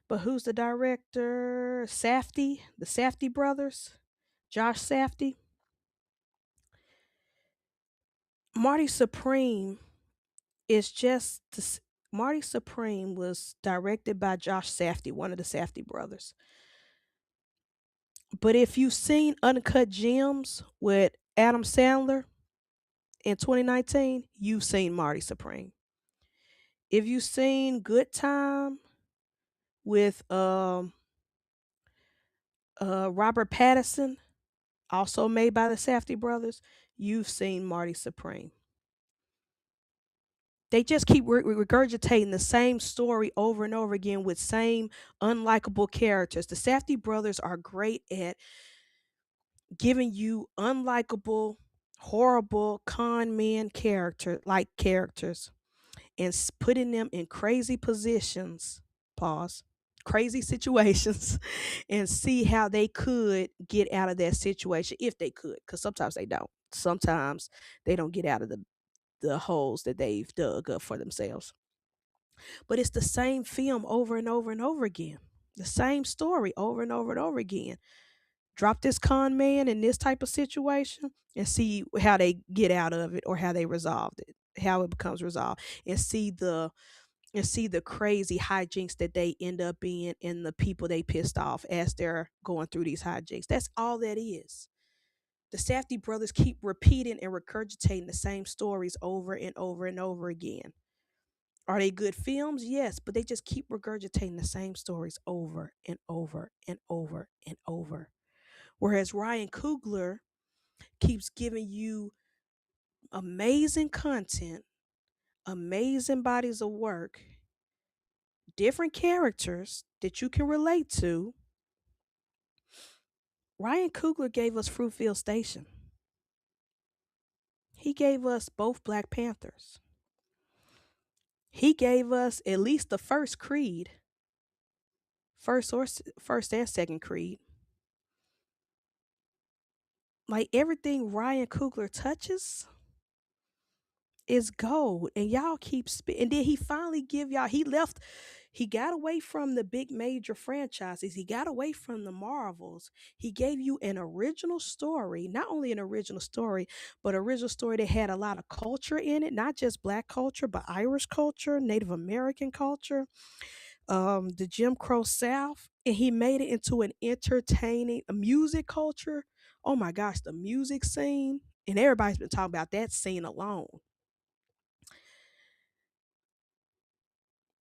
But who's the director? Safdie, the Safdie brothers, Josh Safdie. Marty Supreme is just Marty Supreme was directed by Josh Safdie, one of the Safdie brothers. But if you've seen Uncut Gems with Adam Sandler, in 2019, you've seen Marty Supreme. If you've seen Good Time with Robert Pattinson, also made by the Safdie brothers, you've seen Marty Supreme. They just keep regurgitating the same story over and over again with same unlikable characters. The Safdie brothers are great at giving you unlikable, horrible con men characters and putting them in crazy positions. Pause. Crazy situations and see how they could get out of that situation if they could, because sometimes they don't. Sometimes they don't get out of the holes that they've dug up for themselves. But it's the same film over and over and over again. The same story over and over and over again. Drop this con man in this type of situation and see how they get out of it or how they resolved it, how it becomes resolved, and see the crazy hijinks that they end up in and the people they pissed off as they're going through these hijinks. That's all that is. The Safdie brothers keep repeating and regurgitating the same stories over and over and over again. Are they good films? Yes, but they just keep regurgitating the same stories over and over and over and over. Whereas Ryan Coogler keeps giving you amazing content, amazing bodies of work, different characters that you can relate to. Ryan Coogler gave us Fruitville Station. He gave us both Black Panthers. He gave us at least the first Creed, first and second Creed. Like everything Ryan Coogler touches is gold, and y'all keep and then he finally give y'all. He got away from the big major franchises. He got away from the Marvels. He gave you an original story, not only an original story, but original story that had a lot of culture in it, not just Black culture, but Irish culture, Native American culture, the Jim Crow South, and he made it into an entertaining music culture. Oh my gosh, the music scene, and everybody's been talking about that scene alone.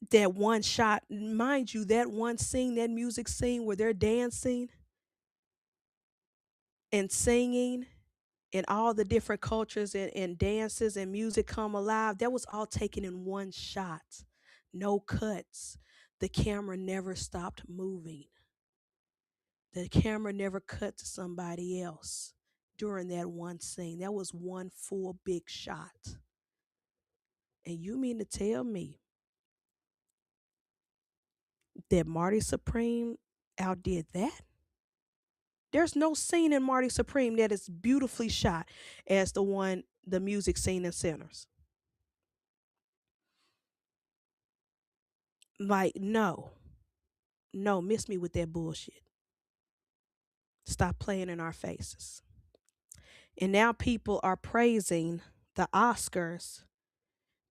That one shot, mind you, that one scene, that music scene where they're dancing and singing and all the different cultures and dances and music come alive, that was all taken in one shot. No cuts. The camera never stopped moving. The camera never cut to somebody else during that one scene. That was one full big shot. And you mean to tell me that Marty Supreme outdid that? There's no scene in Marty Supreme that is beautifully shot as the music scene in Sinners. Like, no, no, miss me with that bullshit. Stop playing in our faces. And now people are praising the Oscars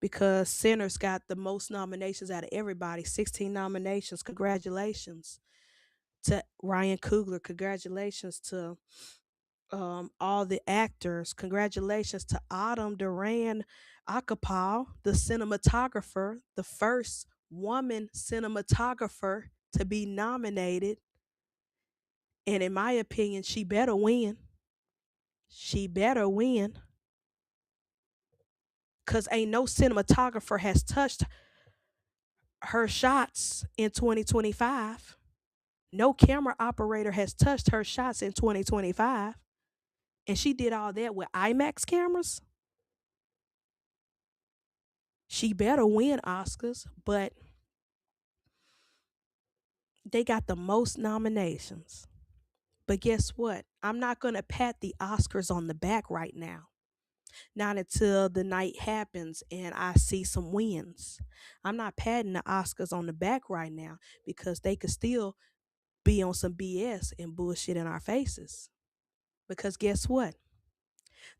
because Sinners got the most nominations out of everybody, 16 nominations. Congratulations to Ryan Coogler. Congratulations to all the actors. Congratulations to Autumn Duran Akapal, the cinematographer, the first woman cinematographer to be nominated. And in my opinion, she better win. She better win. Because ain't no cinematographer has touched her shots in 2025. No camera operator has touched her shots in 2025. And she did all that with IMAX cameras. She better win Oscars, but they got the most nominations. But guess what? I'm not going to pat the Oscars on the back right now. Not until the night happens and I see some wins. I'm not patting the Oscars on the back right now because they could still be on some BS and bullshit in our faces. Because guess what?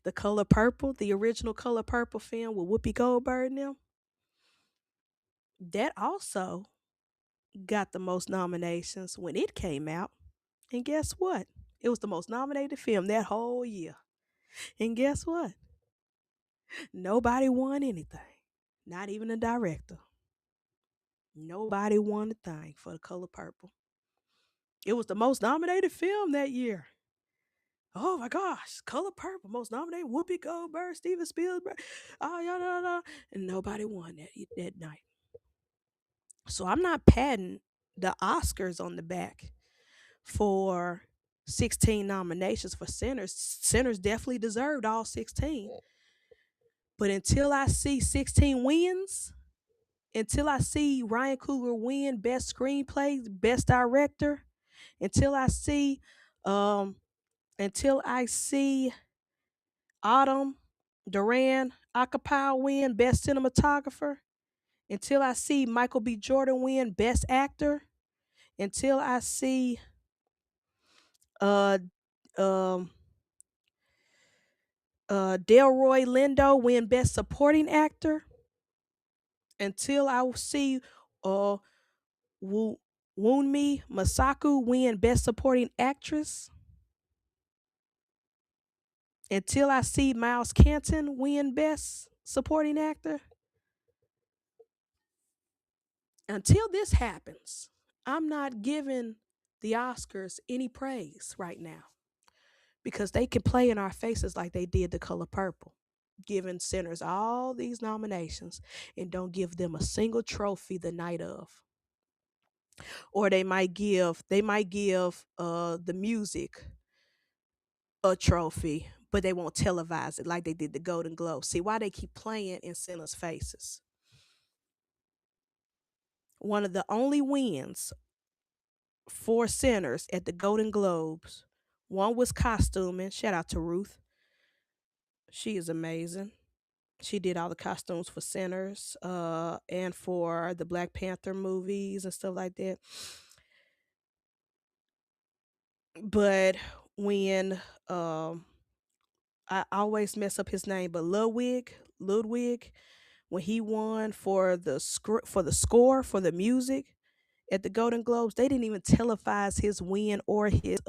The Color Purple, the original Color Purple film with Whoopi Goldberg and them, that also got the most nominations when it came out. And guess what? It was the most nominated film that whole year. And guess what? Nobody won anything. Not even the director. Nobody won a thing for The Color Purple. It was the most nominated film that year. Oh my gosh, Color Purple, most nominated. Whoopi Goldberg, Steven Spielberg. Oh, yeah, yeah, yeah. And nobody won that night. So I'm not patting the Oscars on the back for 16 nominations for Sinners. Sinners definitely deserved all 16. But until I see 16 wins, until I see Ryan Coogler win Best Screenplay, Best Director, until I see, um, until I see Autumn Duran Akapow win Best Cinematographer, until I see Michael B. Jordan win Best Actor, until I see uh um Delroy Lindo win Best Supporting Actor, until I see uh Wu Wunmi Masaku win Best Supporting Actress, until I see Miles Canton win Best Supporting Actor. Until this happens, I'm not giving the Oscars any praise right now because they can play in our faces like they did The Color Purple, giving sinners all these nominations and don't give them a single trophy the night of. Or they might give the music a trophy, but they won't televise it like they did the Golden Globes. See why they keep playing in sinners' faces. One of the only wins for sinners at the Golden Globes. One was costuming. Shout out to Ruth. She is amazing. She did all the costumes for Sinners, and for the Black Panther movies and stuff like that. But when um, I always mess up his name, but Ludwig, when he won for the score for the music at the Golden Globes, they didn't even televise his win or his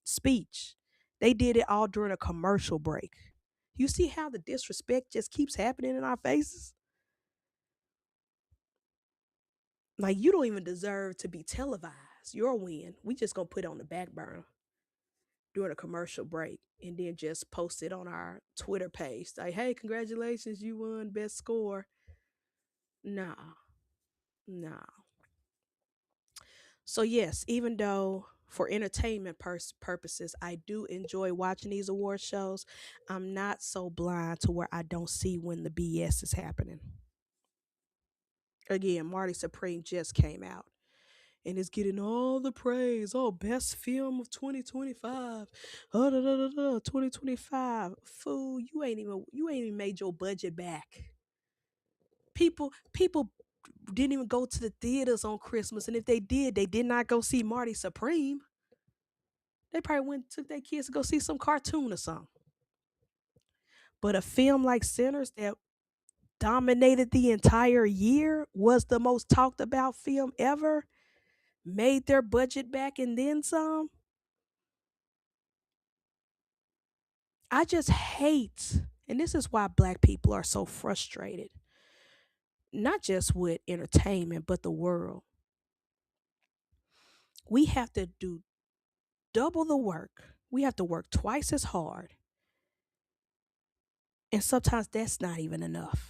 speech. They did it all during a commercial break. You see how the disrespect just keeps happening in our faces? Like you don't even deserve to be televised. Your win. We just gonna put it on the back burner during a commercial break and then just post it on our Twitter page. Like, hey, congratulations, you won best score. Nah, nah. So yes, even though for entertainment purposes, I do enjoy watching these award shows. I'm not so blind to where I don't see when the BS is happening. Again, Marty Supreme just came out and is getting all the praise. Oh, best film of 2025. Oh, 2025. Fool, you ain't even made your budget back. People didn't even go to the theaters on Christmas, and if they did, they did not go see Marty Supreme. They probably went took their kids to go see some cartoon or something. But a film like Sinners that dominated the entire year, was the most talked about film ever, made their budget back and then some. I just hate, and this is why black people are so frustrated, not just with entertainment, but the world. We have to do double the work. We have to work twice as hard. And sometimes that's not even enough.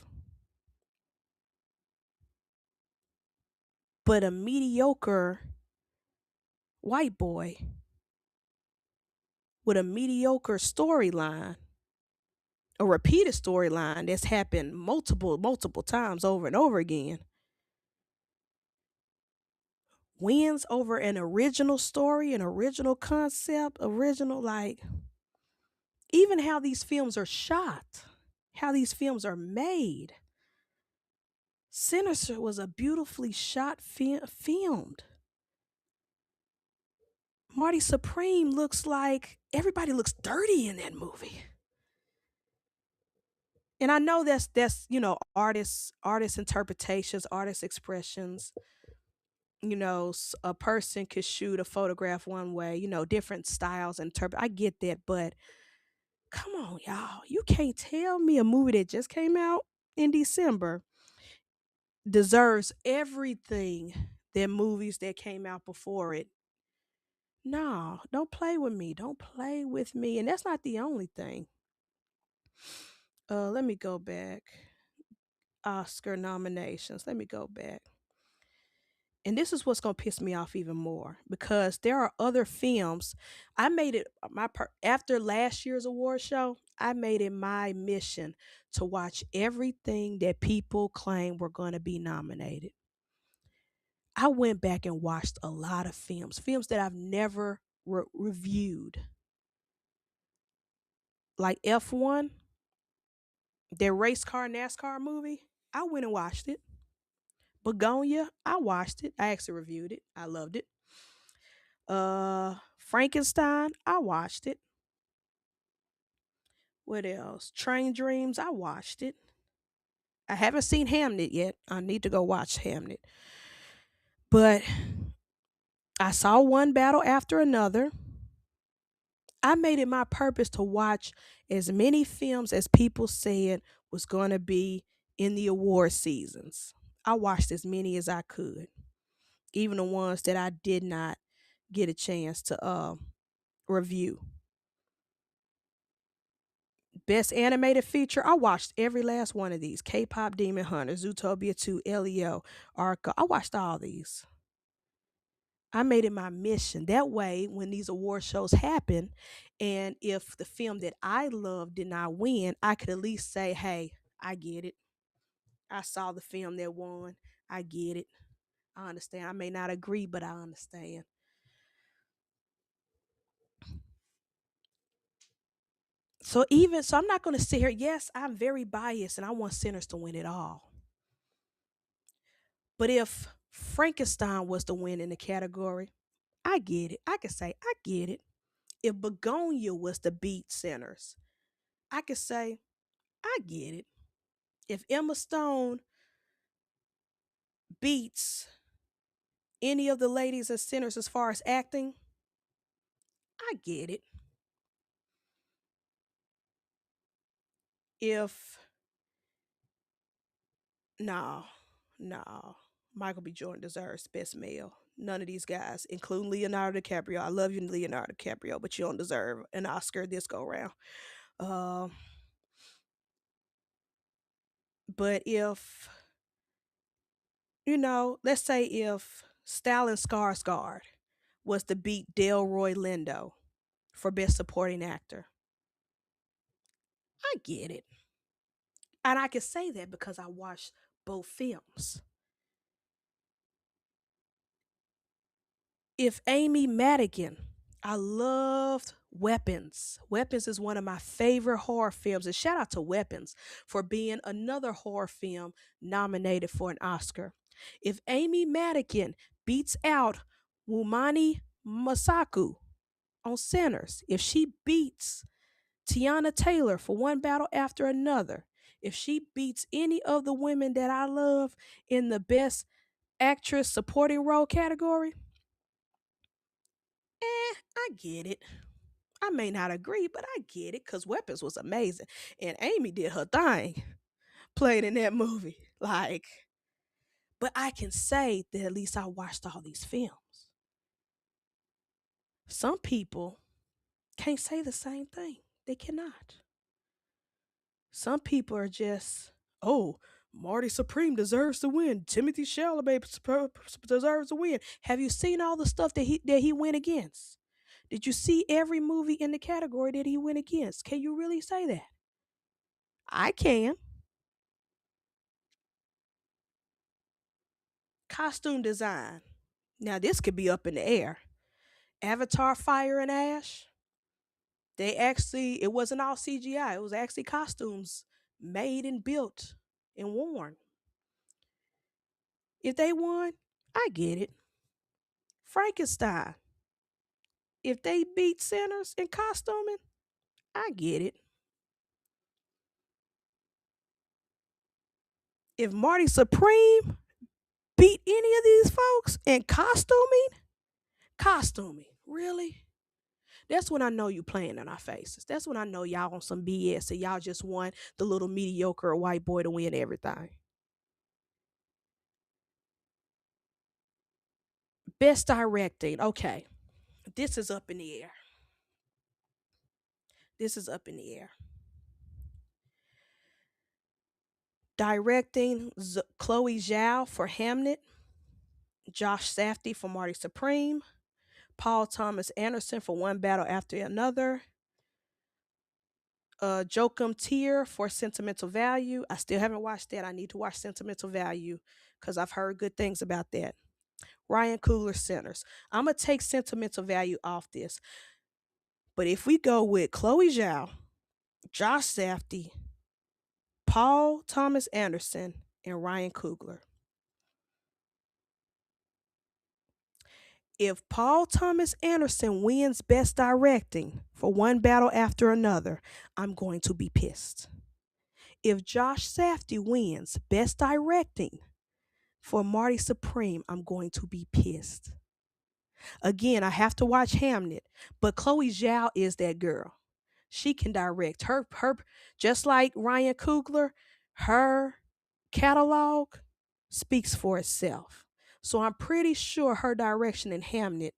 But a mediocre white boy with a mediocre storyline, a repeated storyline that's happened multiple times over and over again, wins over an original story, an original concept, original, like, even how these films are shot, how these films are made. Sinister was a beautifully shot filmed. Marty Supreme looks like everybody looks dirty in that movie. And I know that's artists interpretations, artists expressions. A person could shoot a photograph one way, different styles interpret. I get that, but Come on, y'all. You can't tell me a movie that just came out in December deserves everything that movies that came out before it. No, don't play with me. Don't play with me. And that's not the only thing. Let me go back. Oscar nominations. Let me go back. And this is what's going to piss me off even more because there are other films. I made it after last year's award show. I made it my mission to watch everything that people claim were going to be nominated. I went back and watched a lot of films that I've never reviewed, like F1, their race car NASCAR movie. I went and watched it. Begonia, I watched it. I actually reviewed it. I loved it. Frankenstein, I watched it. What else? Train Dreams, I watched it. I haven't seen Hamnet yet. I need to go watch Hamnet. But I saw one battle after another. I made it my purpose to watch as many films as people said was going to be in the award seasons. I watched as many as I could, even the ones that I did not get a chance to review. Best animated feature, I watched every last one of these. K-pop Demon Hunter, Zootopia 2, Leo, Arca. I watched all these. I made it my mission. That way, when these award shows happen, and if the film that I love did not win, I could at least say, hey, I get it. I saw the film that won. I get it. I understand. I may not agree, but I understand. So I'm not gonna sit here. Yes, I'm very biased and I want sinners to win it all. But if Frankenstein was to win in the category, I get it. I could say I get it. If Begonia was to beat Sinners, I could say I get it. If Emma Stone beats any of the ladies as Sinners as far as acting, I get it. If no, no, Michael B. Jordan deserves best male. None of these guys, including Leonardo DiCaprio. I love you, Leonardo DiCaprio, but you don't deserve an Oscar this go round. Um, but if let's say if Stellan Skarsgård was to beat Delroy Lindo for Best Supporting Actor, I get it, and I can say that because I watched both films. If Amy Madigan, I loved Weapons. Weapons is one of my favorite horror films, and shout out to Weapons for being another horror film nominated for an Oscar. If Amy Madigan beats out Wumani Masaku on Sinners, if she beats Tiana Taylor for one battle after another, if she beats any of the women that I love in the Best Actress Supporting Role category, I get it. I may not agree, but I get it because Weapons was amazing. And Amy did her thing playing in that movie. Like, but I can say that at least I watched all these films. Some people can't say the same thing. They cannot. Some people are just, oh, Marty Supreme deserves to win. Timothy Chalamet deserves to win. Have you seen all the stuff that he went against? Did you see every movie in the category that he went against? Can you really say that? I can. Costume design. Now this could be up in the air. Avatar Fire and Ash. It wasn't all CGI. It was actually costumes made and built and worn. If they won, I get it. Frankenstein. If they beat Sinners in costuming, I get it. If Marty Supreme beat any of these folks in costuming, really? That's when I know you playing in our faces. That's when I know y'all on some BS and y'all just want the little mediocre white boy to win everything. Best directing. Okay. This is up in the air. This is up in the air. Directing Chloe Zhao for Hamnet, Josh Safdie for Marty Supreme, Paul Thomas Anderson for One Battle After Another, Joachim Tier for Sentimental Value. I still haven't watched that. I need to watch Sentimental Value because I've heard good things about that. Ryan Coogler Centers. I'm gonna take Sentimental Value off this, but if we go with Chloe Zhao, Josh Safdie, Paul Thomas Anderson, and Ryan Coogler. If Paul Thomas Anderson wins Best Directing for One Battle After Another, I'm going to be pissed. If Josh Safdie wins Best Directing for Marty Supreme, I'm going to be pissed. Again, I have to watch Hamnet, but Chloe Zhao is that girl. She can direct her just like Ryan Coogler. Her catalog speaks for itself. So I'm pretty sure her direction in Hamnet,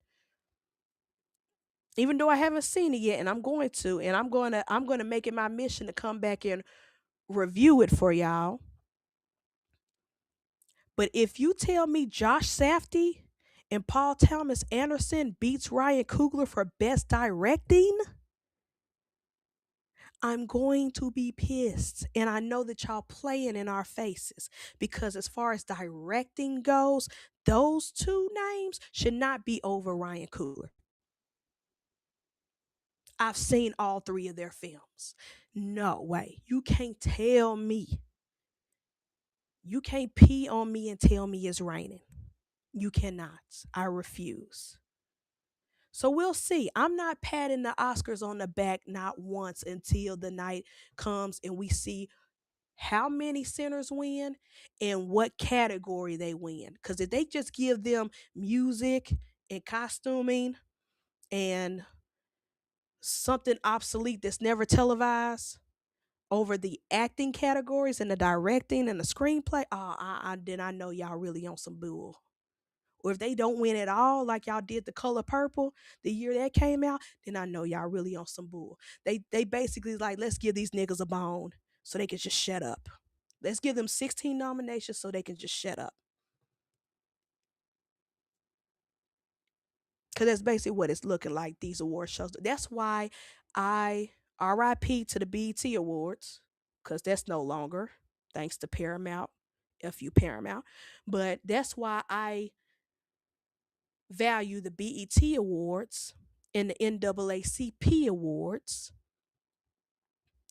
even though I haven't seen it yet, and I'm going to, and I'm gonna make it my mission to come back and review it for y'all. But if you tell me Josh Safdie and Paul Thomas Anderson beats Ryan Coogler for best directing, I'm going to be pissed. And I know that y'all playing in our faces because as far as directing goes, those two names should not be over Ryan Coogler. I've seen all three of their films. No way. You can't tell me. You can't pee on me and tell me it's raining. You cannot. I refuse. So we'll see. I'm not patting the Oscars on the back not once until the night comes and we see how many centers win and what category they win. Because if they just give them music and costuming and something obsolete that's never televised over the acting categories and the directing and the screenplay, then I know y'all really on some bull. Or if they don't win at all, like y'all did The Color Purple the year that came out, then I know y'all really on some bull. They basically like, let's give these niggas a bone so they can just shut up. Let's give them 16 nominations so they can just shut up. Cause that's basically what it's looking like, these award shows. That's why I RIP to the BET Awards, because that's no longer, thanks to Paramount, FU Paramount. But that's why I value the BET Awards and the NAACP Awards,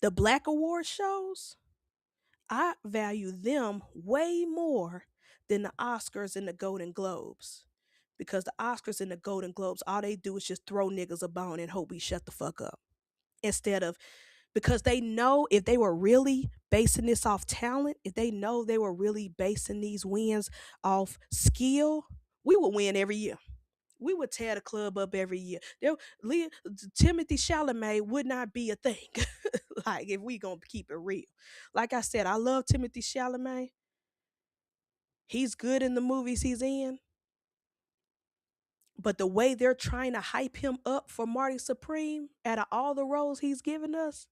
the Black Award shows. I value them way more than the Oscars and the Golden Globes. Because the Oscars and the Golden Globes, all they do is just throw niggas a bone and hope we shut the fuck up. Instead of, because they know if they were really basing this off talent, if they know they were really basing these wins off skill, we would win every year. We would tear the club up every year. Timothy Chalamet would not be a thing. Like if we gonna keep it real. Like I said, I love Timothy Chalamet. He's good in the movies he's in. But the way they're trying to hype him up for Marty Supreme out of all the roles he's given us,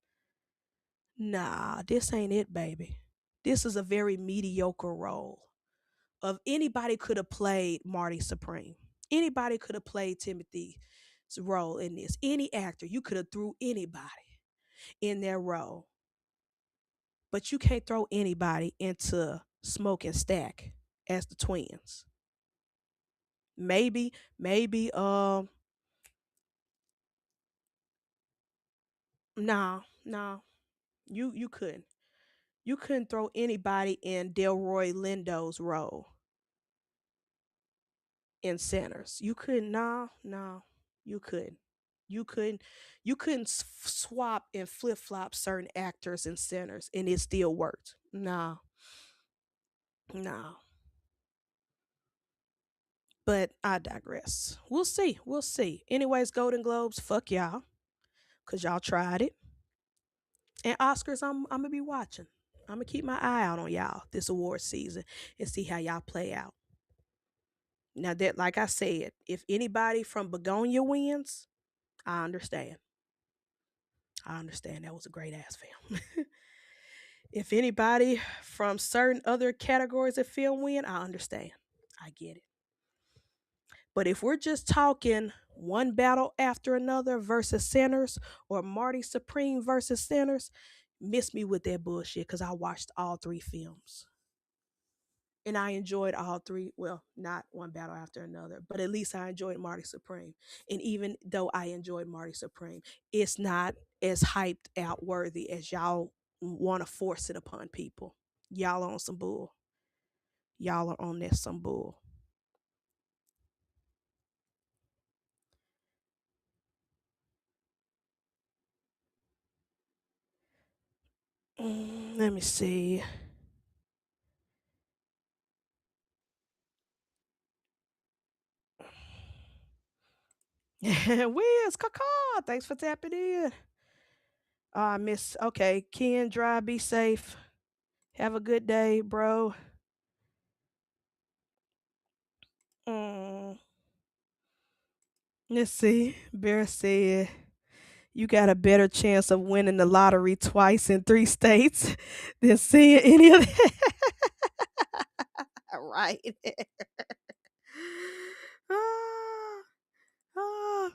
nah, this ain't it, baby. This is a very mediocre role. Of anybody could have played Marty Supreme. Anybody could have played Timothy's role in this. Any actor, you could have threw anybody in their role. But you can't throw anybody into Smoke and Stack as the twins. Maybe nah. You couldn't. You couldn't throw anybody in Delroy Lindo's role in Centers. You couldn't. No, you couldn't. You couldn't. You couldn't swap and flip flop certain actors in Centers, and it still worked. No, no. But I digress. We'll see. We'll see. Anyways, Golden Globes, fuck y'all, cause y'all tried it. And Oscars, I'm gonna be watching. I'm gonna keep my eye out on y'all this award season and see how y'all play out. Now that, like I said, if anybody from Begonia wins, I understand. I understand that was a great ass film. If anybody from certain other categories of film win, I understand. I get it. But if we're just talking one battle after another versus Sinners or Marty Supreme versus Sinners, miss me with that bullshit because I watched all three films. And I enjoyed all three. Well, not one battle after another, but at least I enjoyed Marty Supreme. And even though I enjoyed Marty Supreme, it's not as hyped out worthy as y'all want to force it upon people. Y'all on some bull. Y'all are on this some bull. Let me see. Wiz, caw. Thanks for tapping in. Miss. Okay, Ken, drive. Be safe. Have a good day, bro. Mm, let's see. Bear said you got a better chance of winning the lottery twice in three states than seeing any of that. Right. ah, ah,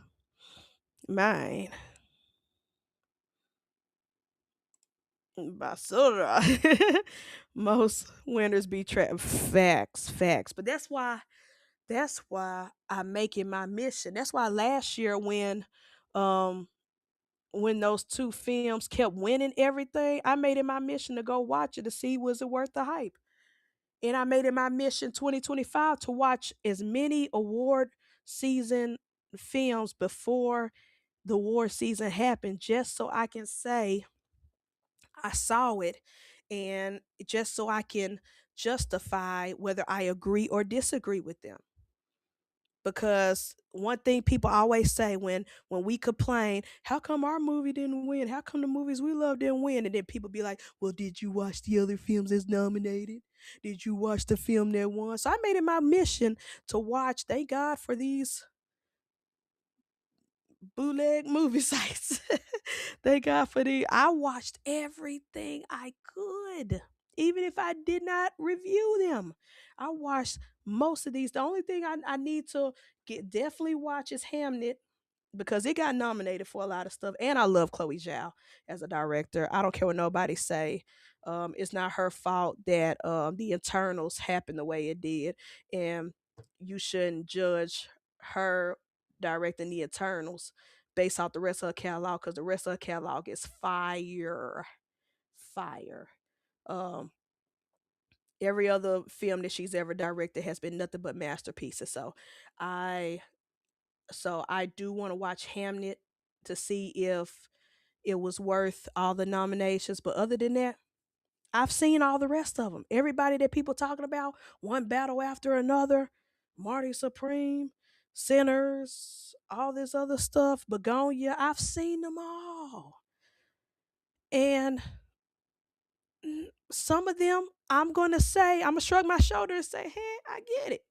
mine. Basura. Most winners be trapped. Facts, facts. But that's why I make it my mission. That's why last year um when those two films kept winning everything, I made it my mission to go watch it to see was it worth the hype. And I made it my mission 2025 to watch as many award season films before the award season happened just so I can say I saw it and just so I can justify whether I agree or disagree with them. Because one thing people always say when we complain, how come our movie didn't win? How come the movies we love didn't win? And then people be like, well, did you watch the other films that's nominated? Did you watch the film that won? So I made it my mission to watch. Thank God for these bootleg movie sites. Thank God for the. I watched everything I could, even if I did not review them. I watched most of these. The only thing I need to get definitely watch is Hamnet because it got nominated for a lot of stuff, and I love Chloe Zhao as a director. I don't care what nobody say. It's not her fault that the internals happened the way it did, and you shouldn't judge her directing the internals based off the rest of her catalog because the rest of her catalog is fire, fire. Um, every other film that she's ever directed has been nothing but masterpieces. I I do want to watch Hamnet to see if it was worth all the nominations. But other than that, I've seen all the rest of them. Everybody that people talking about, one battle after another, Marty Supreme, Sinners, all this other stuff, Begonia. I've seen them all, and some of them I'm gonna say I'm gonna shrug my shoulder and say, "Hey, I get it,"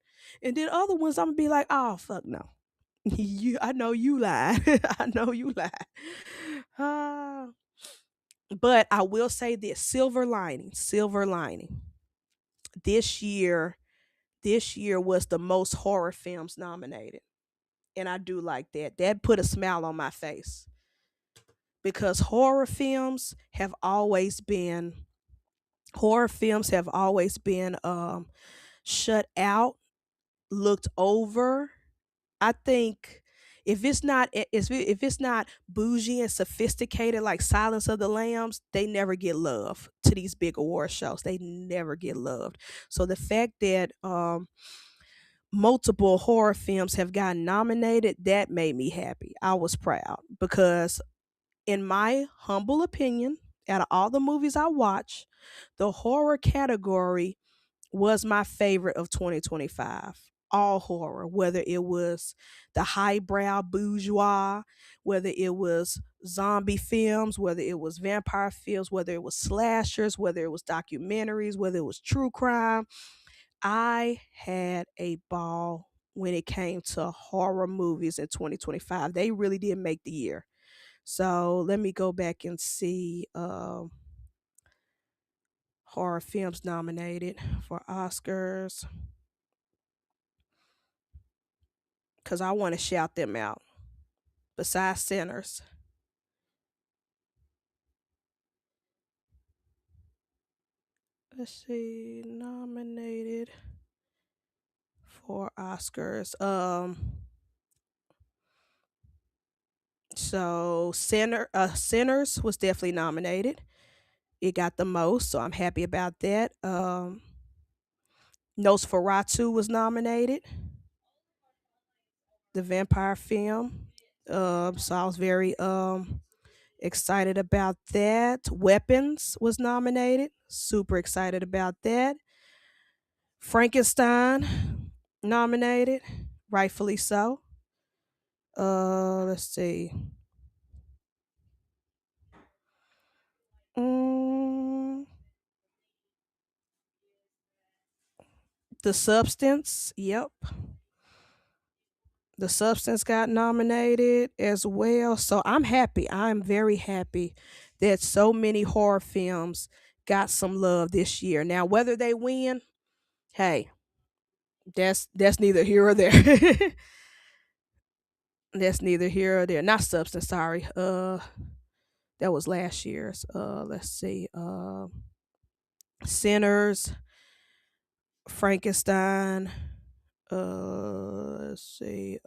and then other ones I'm gonna be like, "Oh fuck no." I know you lied. I know you lied. Uh, but I will say this silver lining, silver lining. This year, this year was the most horror films nominated. And I do like that. That put a smile on my face because horror films have always been shut out, looked over. I think if it's not bougie and sophisticated like Silence of the Lambs, they never get love to these big award shows. They never get loved. So the fact that multiple horror films have gotten nominated, that made me happy. I was proud because in my humble opinion, out of all the movies I watched, the horror category was my favorite of 2025. all horror, whether it was the highbrow bourgeois, whether it was zombie films, whether it was vampire films, whether it was slashers, whether it was documentaries, whether it was true crime. I had a ball when it came to horror movies in 2025. They really did make the year. So let me go back and see horror films nominated for Oscars because I want to shout them out. Besides Sinners, let's see, nominated for Oscars. So Sinners was definitely nominated. It got the most, so I'm happy about that. Nosferatu was nominated, the vampire film. So I was very excited about that. Weapons was nominated. Super excited about that. Frankenstein nominated, rightfully so. Let's see. Mm, the Substance, yep. The Substance got nominated as well. So I'm happy. I'm very happy that so many horror films got some love this year. Now, whether they win, hey, that's neither here or there. That's neither here or there. Not Substance, sorry. That was last year's. Let's see. Sinners, Frankenstein. Let's see.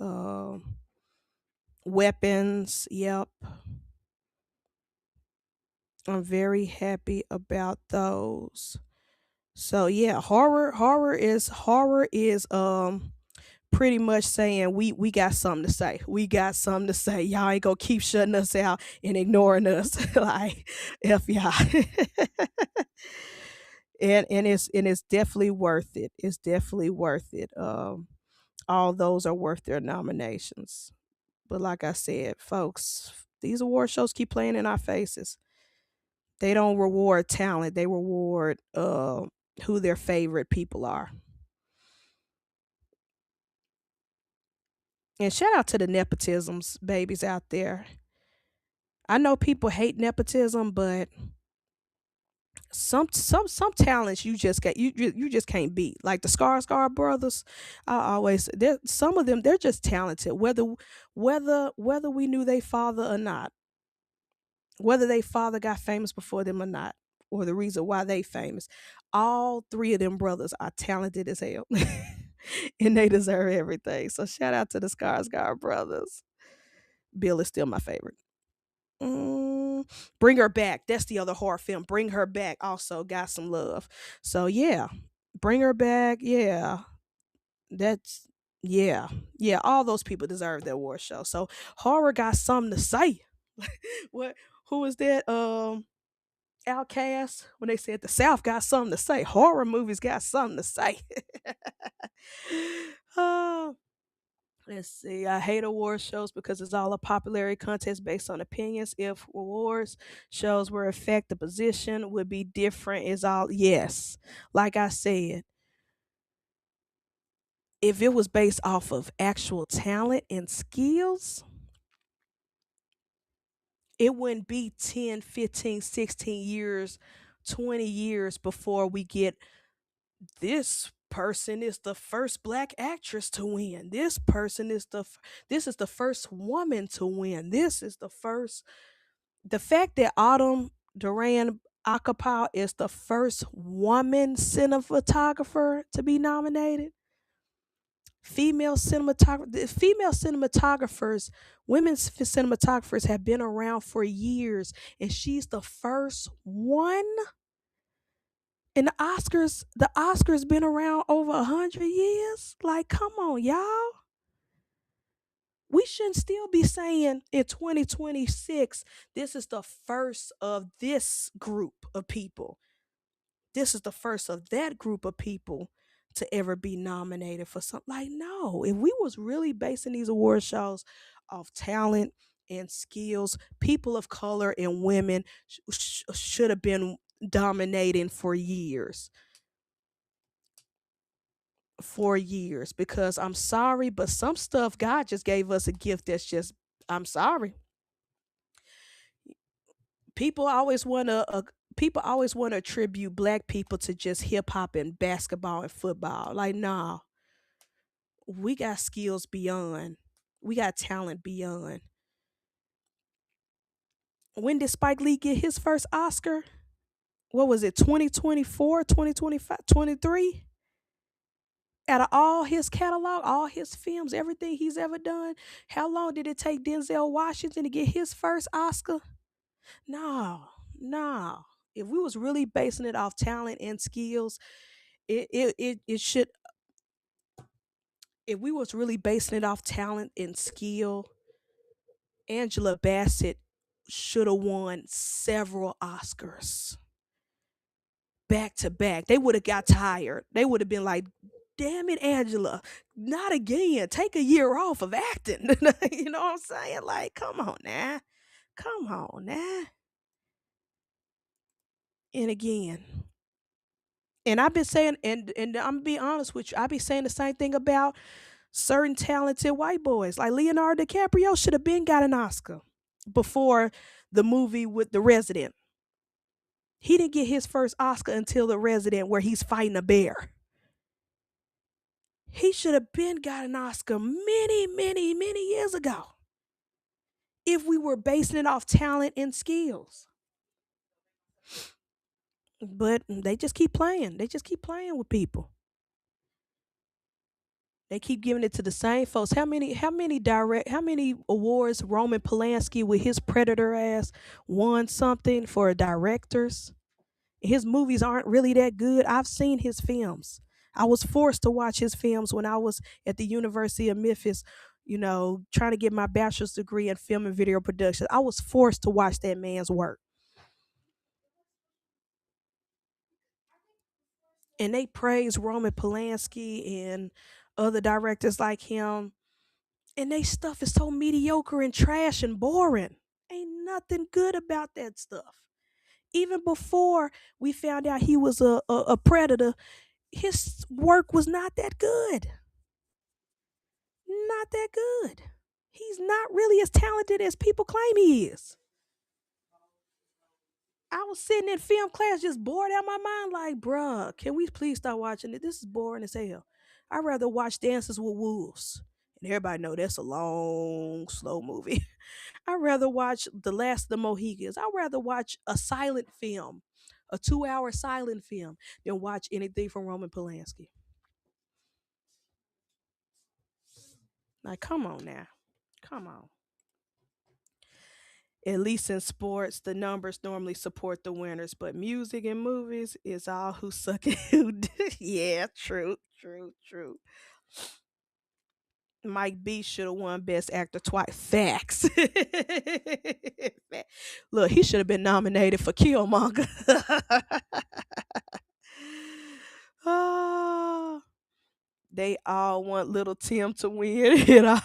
Weapons. Yep. I'm very happy about those. So yeah, horror is pretty much saying we got something to say. We got something to say. Y'all ain't gonna keep shutting us out and ignoring us. Like F y'all. And it's definitely worth it. It's definitely worth it. All those are worth their nominations. But like I said, folks, these award shows keep playing in our faces. They don't reward talent. They reward who their favorite people are. And shout out to the nepotisms babies out there. I know people hate nepotism, but some talents you just can't beat. Like the Scar brothers, I always some of them they're just talented. Whether we knew they father or not, whether they father got famous before them or not, or the reason why they famous, all three of them brothers are talented as hell, and they deserve everything. So shout out to the Scar brothers. Bill is still my favorite. Mm, Bring Her Back. That's the other horror film. Bring Her Back also got some love. So yeah, Bring Her Back. Yeah, that's yeah, yeah. All those people deserve their award show. So horror got something to say. What? Who is that? Outcast when they said the South got something to say. Horror movies got something to say. uh, let's see. I hate award shows because it's all a popularity contest based on opinions. If awards shows were effect, the position would be different. Is all yes. Like I said, if it was based off of actual talent and skills, it wouldn't be 10, 15, 16 years, 20 years before we get this person is the first black actress to win. This is the first woman to win. This is the first. The fact that Autumn Duran Akapau is the first woman cinematographer to be nominated. Female cinematographers, cinematographers have been around for years, and she's the first one. And the Oscars been around over 100 years. Like, come on, y'all. We shouldn't still be saying in 2026, this is the first of this group of people. This is the first of that group of people to ever be nominated for something. Like, no, if we was really basing these award shows off talent and skills, people of color and women should have been dominating for years. Because I'm sorry, but some stuff God just gave us a gift that's just, I'm sorry. People always want to people always want to attribute black people to just hip hop and basketball and football. Like, nah, we got skills beyond. We got talent beyond. When did Spike Lee get his first Oscar? What was it, 2024, 2025, 23? Out of all his catalog, all his films, everything he's ever done, how long did it take Denzel Washington to get his first Oscar? No, no. If we was really basing it off talent and skills, it should, if we was really basing it off talent and skill, Angela Bassett should have won several Oscars back to back. They would have got tired. They would have been like, "Damn it, Angela, not again. Take a year off of acting." You know what I'm saying? Like, come on now. Come on now. And again, and I've been saying, and I'm gonna be honest with you, I be saying the same thing about certain talented white boys. Like Leonardo DiCaprio should have been got an Oscar before the movie with the Resident. He didn't get his first Oscar until the Resident, where he's fighting a bear. He should have been got an Oscar many, many, many years ago if we were basing it off talent and skills. But they just keep playing. They just keep playing with people. They keep giving it to the same folks. How many awards Roman Polanski with his Predator ass won something for directors? His movies aren't really that good. I've seen his films. I was forced to watch his films when I was at the University of Memphis, trying to get my bachelor's degree in film and video production. I was forced to watch that man's work. And they praise Roman Polanski and other directors like him. And they stuff is so mediocre and trash and boring. Ain't nothing good about that stuff. Even before we found out he was a predator, his work was not that good. Not that good. He's not really as talented as people claim he is. I was sitting in film class just bored out my mind, like, bruh, can we please stop watching it? This is boring as hell. I'd rather watch Dances with Wolves. And everybody know that's a long, slow movie. I'd rather watch The Last of the Mohegans. I'd rather watch a silent film, a 2 hour silent film, than watch anything from Roman Polanski. Like, come on now. Come on. At least in sports, the numbers normally support the winners, but music and movies is all who suck and who do. Yeah, true, true, true. Mike B should have won Best Actor twice. Facts. Look, he should have been nominated for Killmonger. Ah, they all want little Tim to win.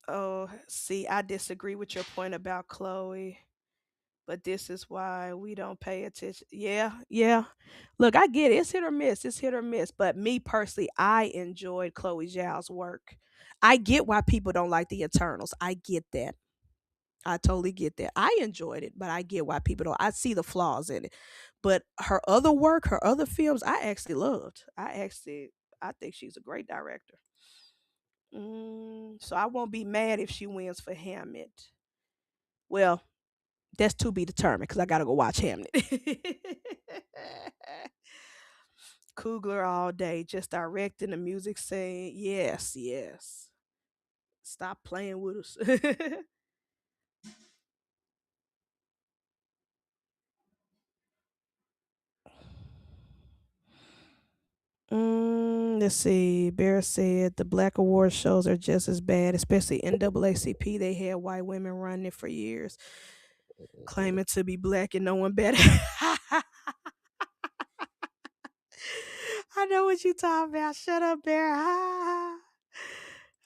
Oh, see, I disagree with your point about Chloe, but this is why we don't pay attention. Yeah, yeah. Look, I get it. It's hit or miss. It's hit or miss. But me personally, I enjoyed Chloe Zhao's work. I get why people don't like the Eternals. I get that. I totally get that. I enjoyed it, but I get why people don't. I see the flaws in it. But her other work, her other films, I actually loved. I think she's a great director. So I won't be mad if she wins for Hamnet. Well, that's to be determined because I gotta go watch Hamnet. Coogler all day, just directing the music scene. Yes, yes. Stop playing with us. Let's see. Bear said the black award shows are just as bad, especially NAACP. They had white women running it for years, claiming to be black and no one better. what you talking about. Shut up, Bear.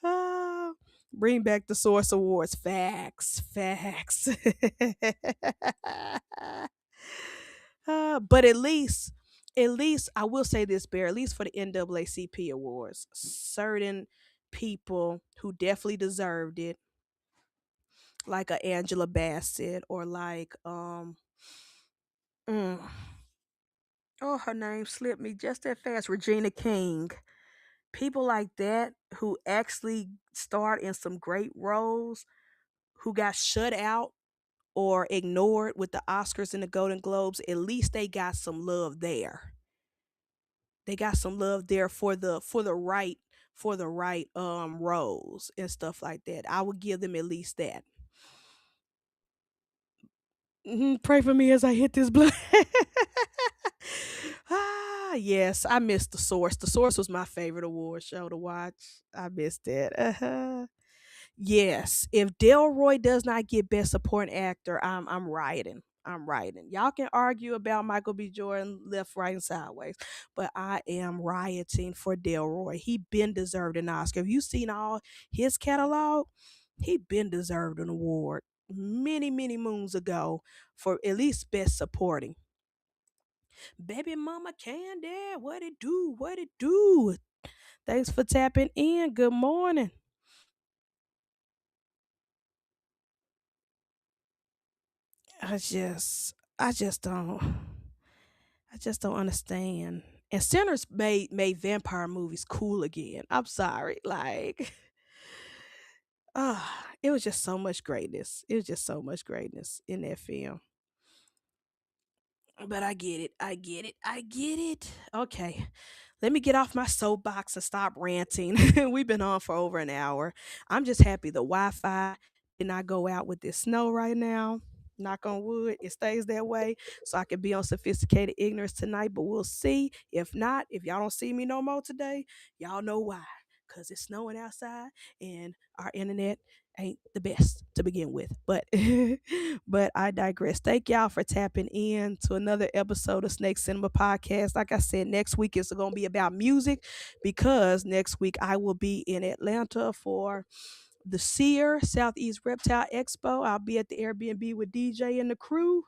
Ah. Bring back the Source Awards. Facts. Facts. But at least I will say this, Bear, at least for the NAACP awards, certain people who definitely deserved it, like a Angela Bassett or like mm, oh, her name slipped me just that fast, Regina King. People like that who actually starred in some great roles, who got shut out or ignored with the Oscars and the Golden Globes, at least they got some love there. They got some love there for the right roles and stuff like that. I would give them at least that. Pray for me as I hit this blunt. Yes, I missed The Source. The Source was my favorite award show to watch. I missed it. Yes, if Delroy does not get Best Supporting Actor, I'm rioting. I'm rioting. Y'all can argue about Michael B. Jordan left, right, and sideways, but I am rioting for Delroy. He been deserved an Oscar. Have you seen all his catalog? He been deserved an award many, many moons ago for at least Best Supporting. Baby Mama Candy, what it do? What it do? Thanks for tapping in. Good morning. I just don't understand. And Sinners made vampire movies cool again. I'm sorry. Like it was just so much greatness. It was just so much greatness in that film. But I get it. I get it. I get it. Okay. Let me get off my soapbox and stop ranting. We've been on for over an hour. I'm just happy the Wi Fi did not go out with this snow right now. Knock on wood, it stays that way so I can be on sophisticated ignorance tonight. But we'll see. If not, if y'all don't see me no more today, y'all know why. Because it's snowing outside and our internet ain't the best to begin with. But but I digress. Thank y'all for tapping in to another episode of Snake Cinema Podcast. Like I said, next week is going to be about music because next week I will be in Atlanta for the Sear Southeast Reptile Expo. I'll be at the Airbnb with DJ and the crew,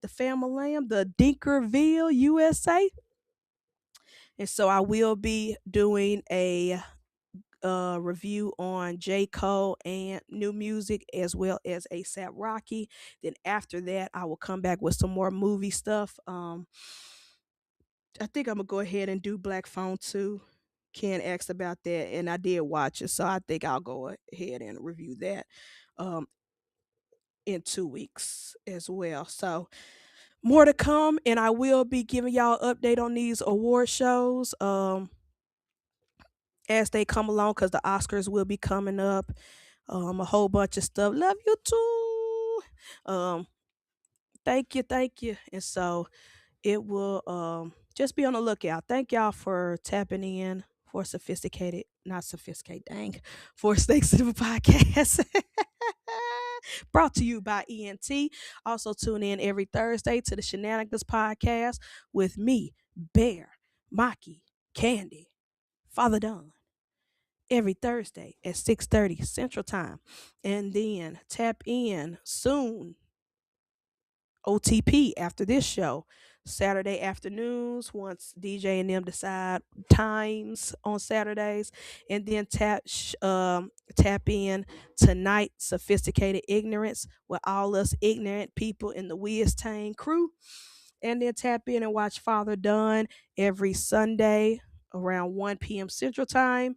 the Family Lamb, the Dinkerville, USA. And so I will be doing a review on J. Cole and new music as well as ASAP Rocky. Then after that, I will come back with some more movie stuff. I think I'm gonna go ahead and do Black Phone 2. Ken asked about that, and I did watch it, so I think I'll go ahead and review that um, in 2 weeks as well. So more to come, and I will be giving y'all an update on these award shows as they come along because the Oscars will be coming up. A whole bunch of stuff. Love you too. Um, thank you. And so it will just be on the lookout. Thank y'all for tapping in for sophisticated, not sophisticated, dang, for Snakes in the Podcast. Brought to you by ENT. Also tune in every Thursday to the Shenanigans Podcast with me, Bear, Maki, Candy, Father Don every Thursday at 6:30 Central Time. And then tap in soon OTP after this show. Saturday afternoons once DJ and them decide times on Saturdays, and then tap in tonight sophisticated ignorance with all us ignorant people in the Wiz Tang crew, and then tap in and watch Father Dunn every Sunday around 1 p.m. Central Time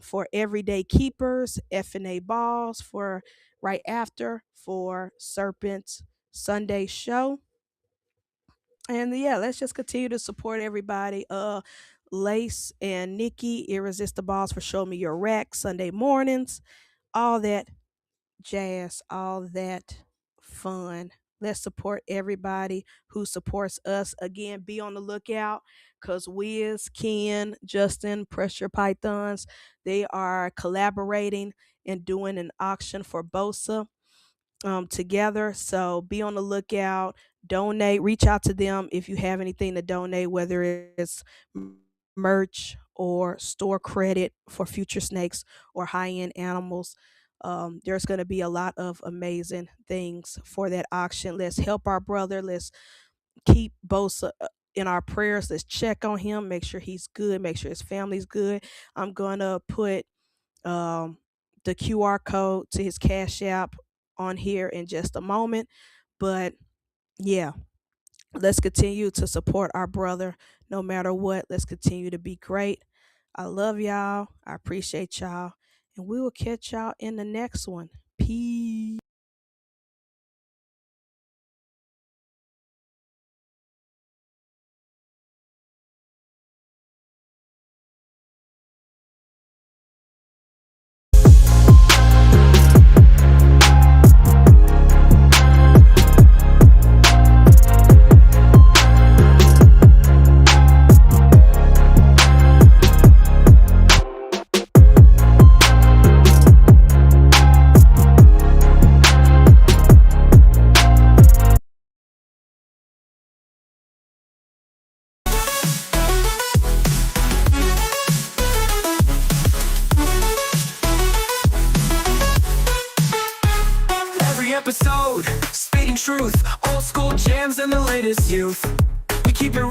for Everyday Keepers, F&A Balls for right after for Serpent's Sunday show. And yeah, let's just continue to support everybody. Lace and Nikki, Irresistible Balls for Show Me Your Rack Sunday mornings. All that jazz, all that fun. Let's support everybody who supports us. Again, be on the lookout because Wiz, Ken, Justin, Pressure Pythons, they are collaborating and doing an auction for Bosa together. So be on the lookout. Donate. Reach out to them if you have anything to donate, whether it's merch or store credit for future snakes or high end animals. There's going to be a lot of amazing things for that auction. Let's help our brother. Let's keep Bosa in our prayers. Let's check on him, make sure he's good, make sure his family's good. I'm going to put um, the QR code to his Cash App on here in just a moment. But yeah, let's continue to support our brother no matter what. Let's continue to be great. I love y'all. I appreciate y'all. And we will catch y'all in the next one. Peace. Every episode, spitting truth, old school jams and the latest youth. We keep it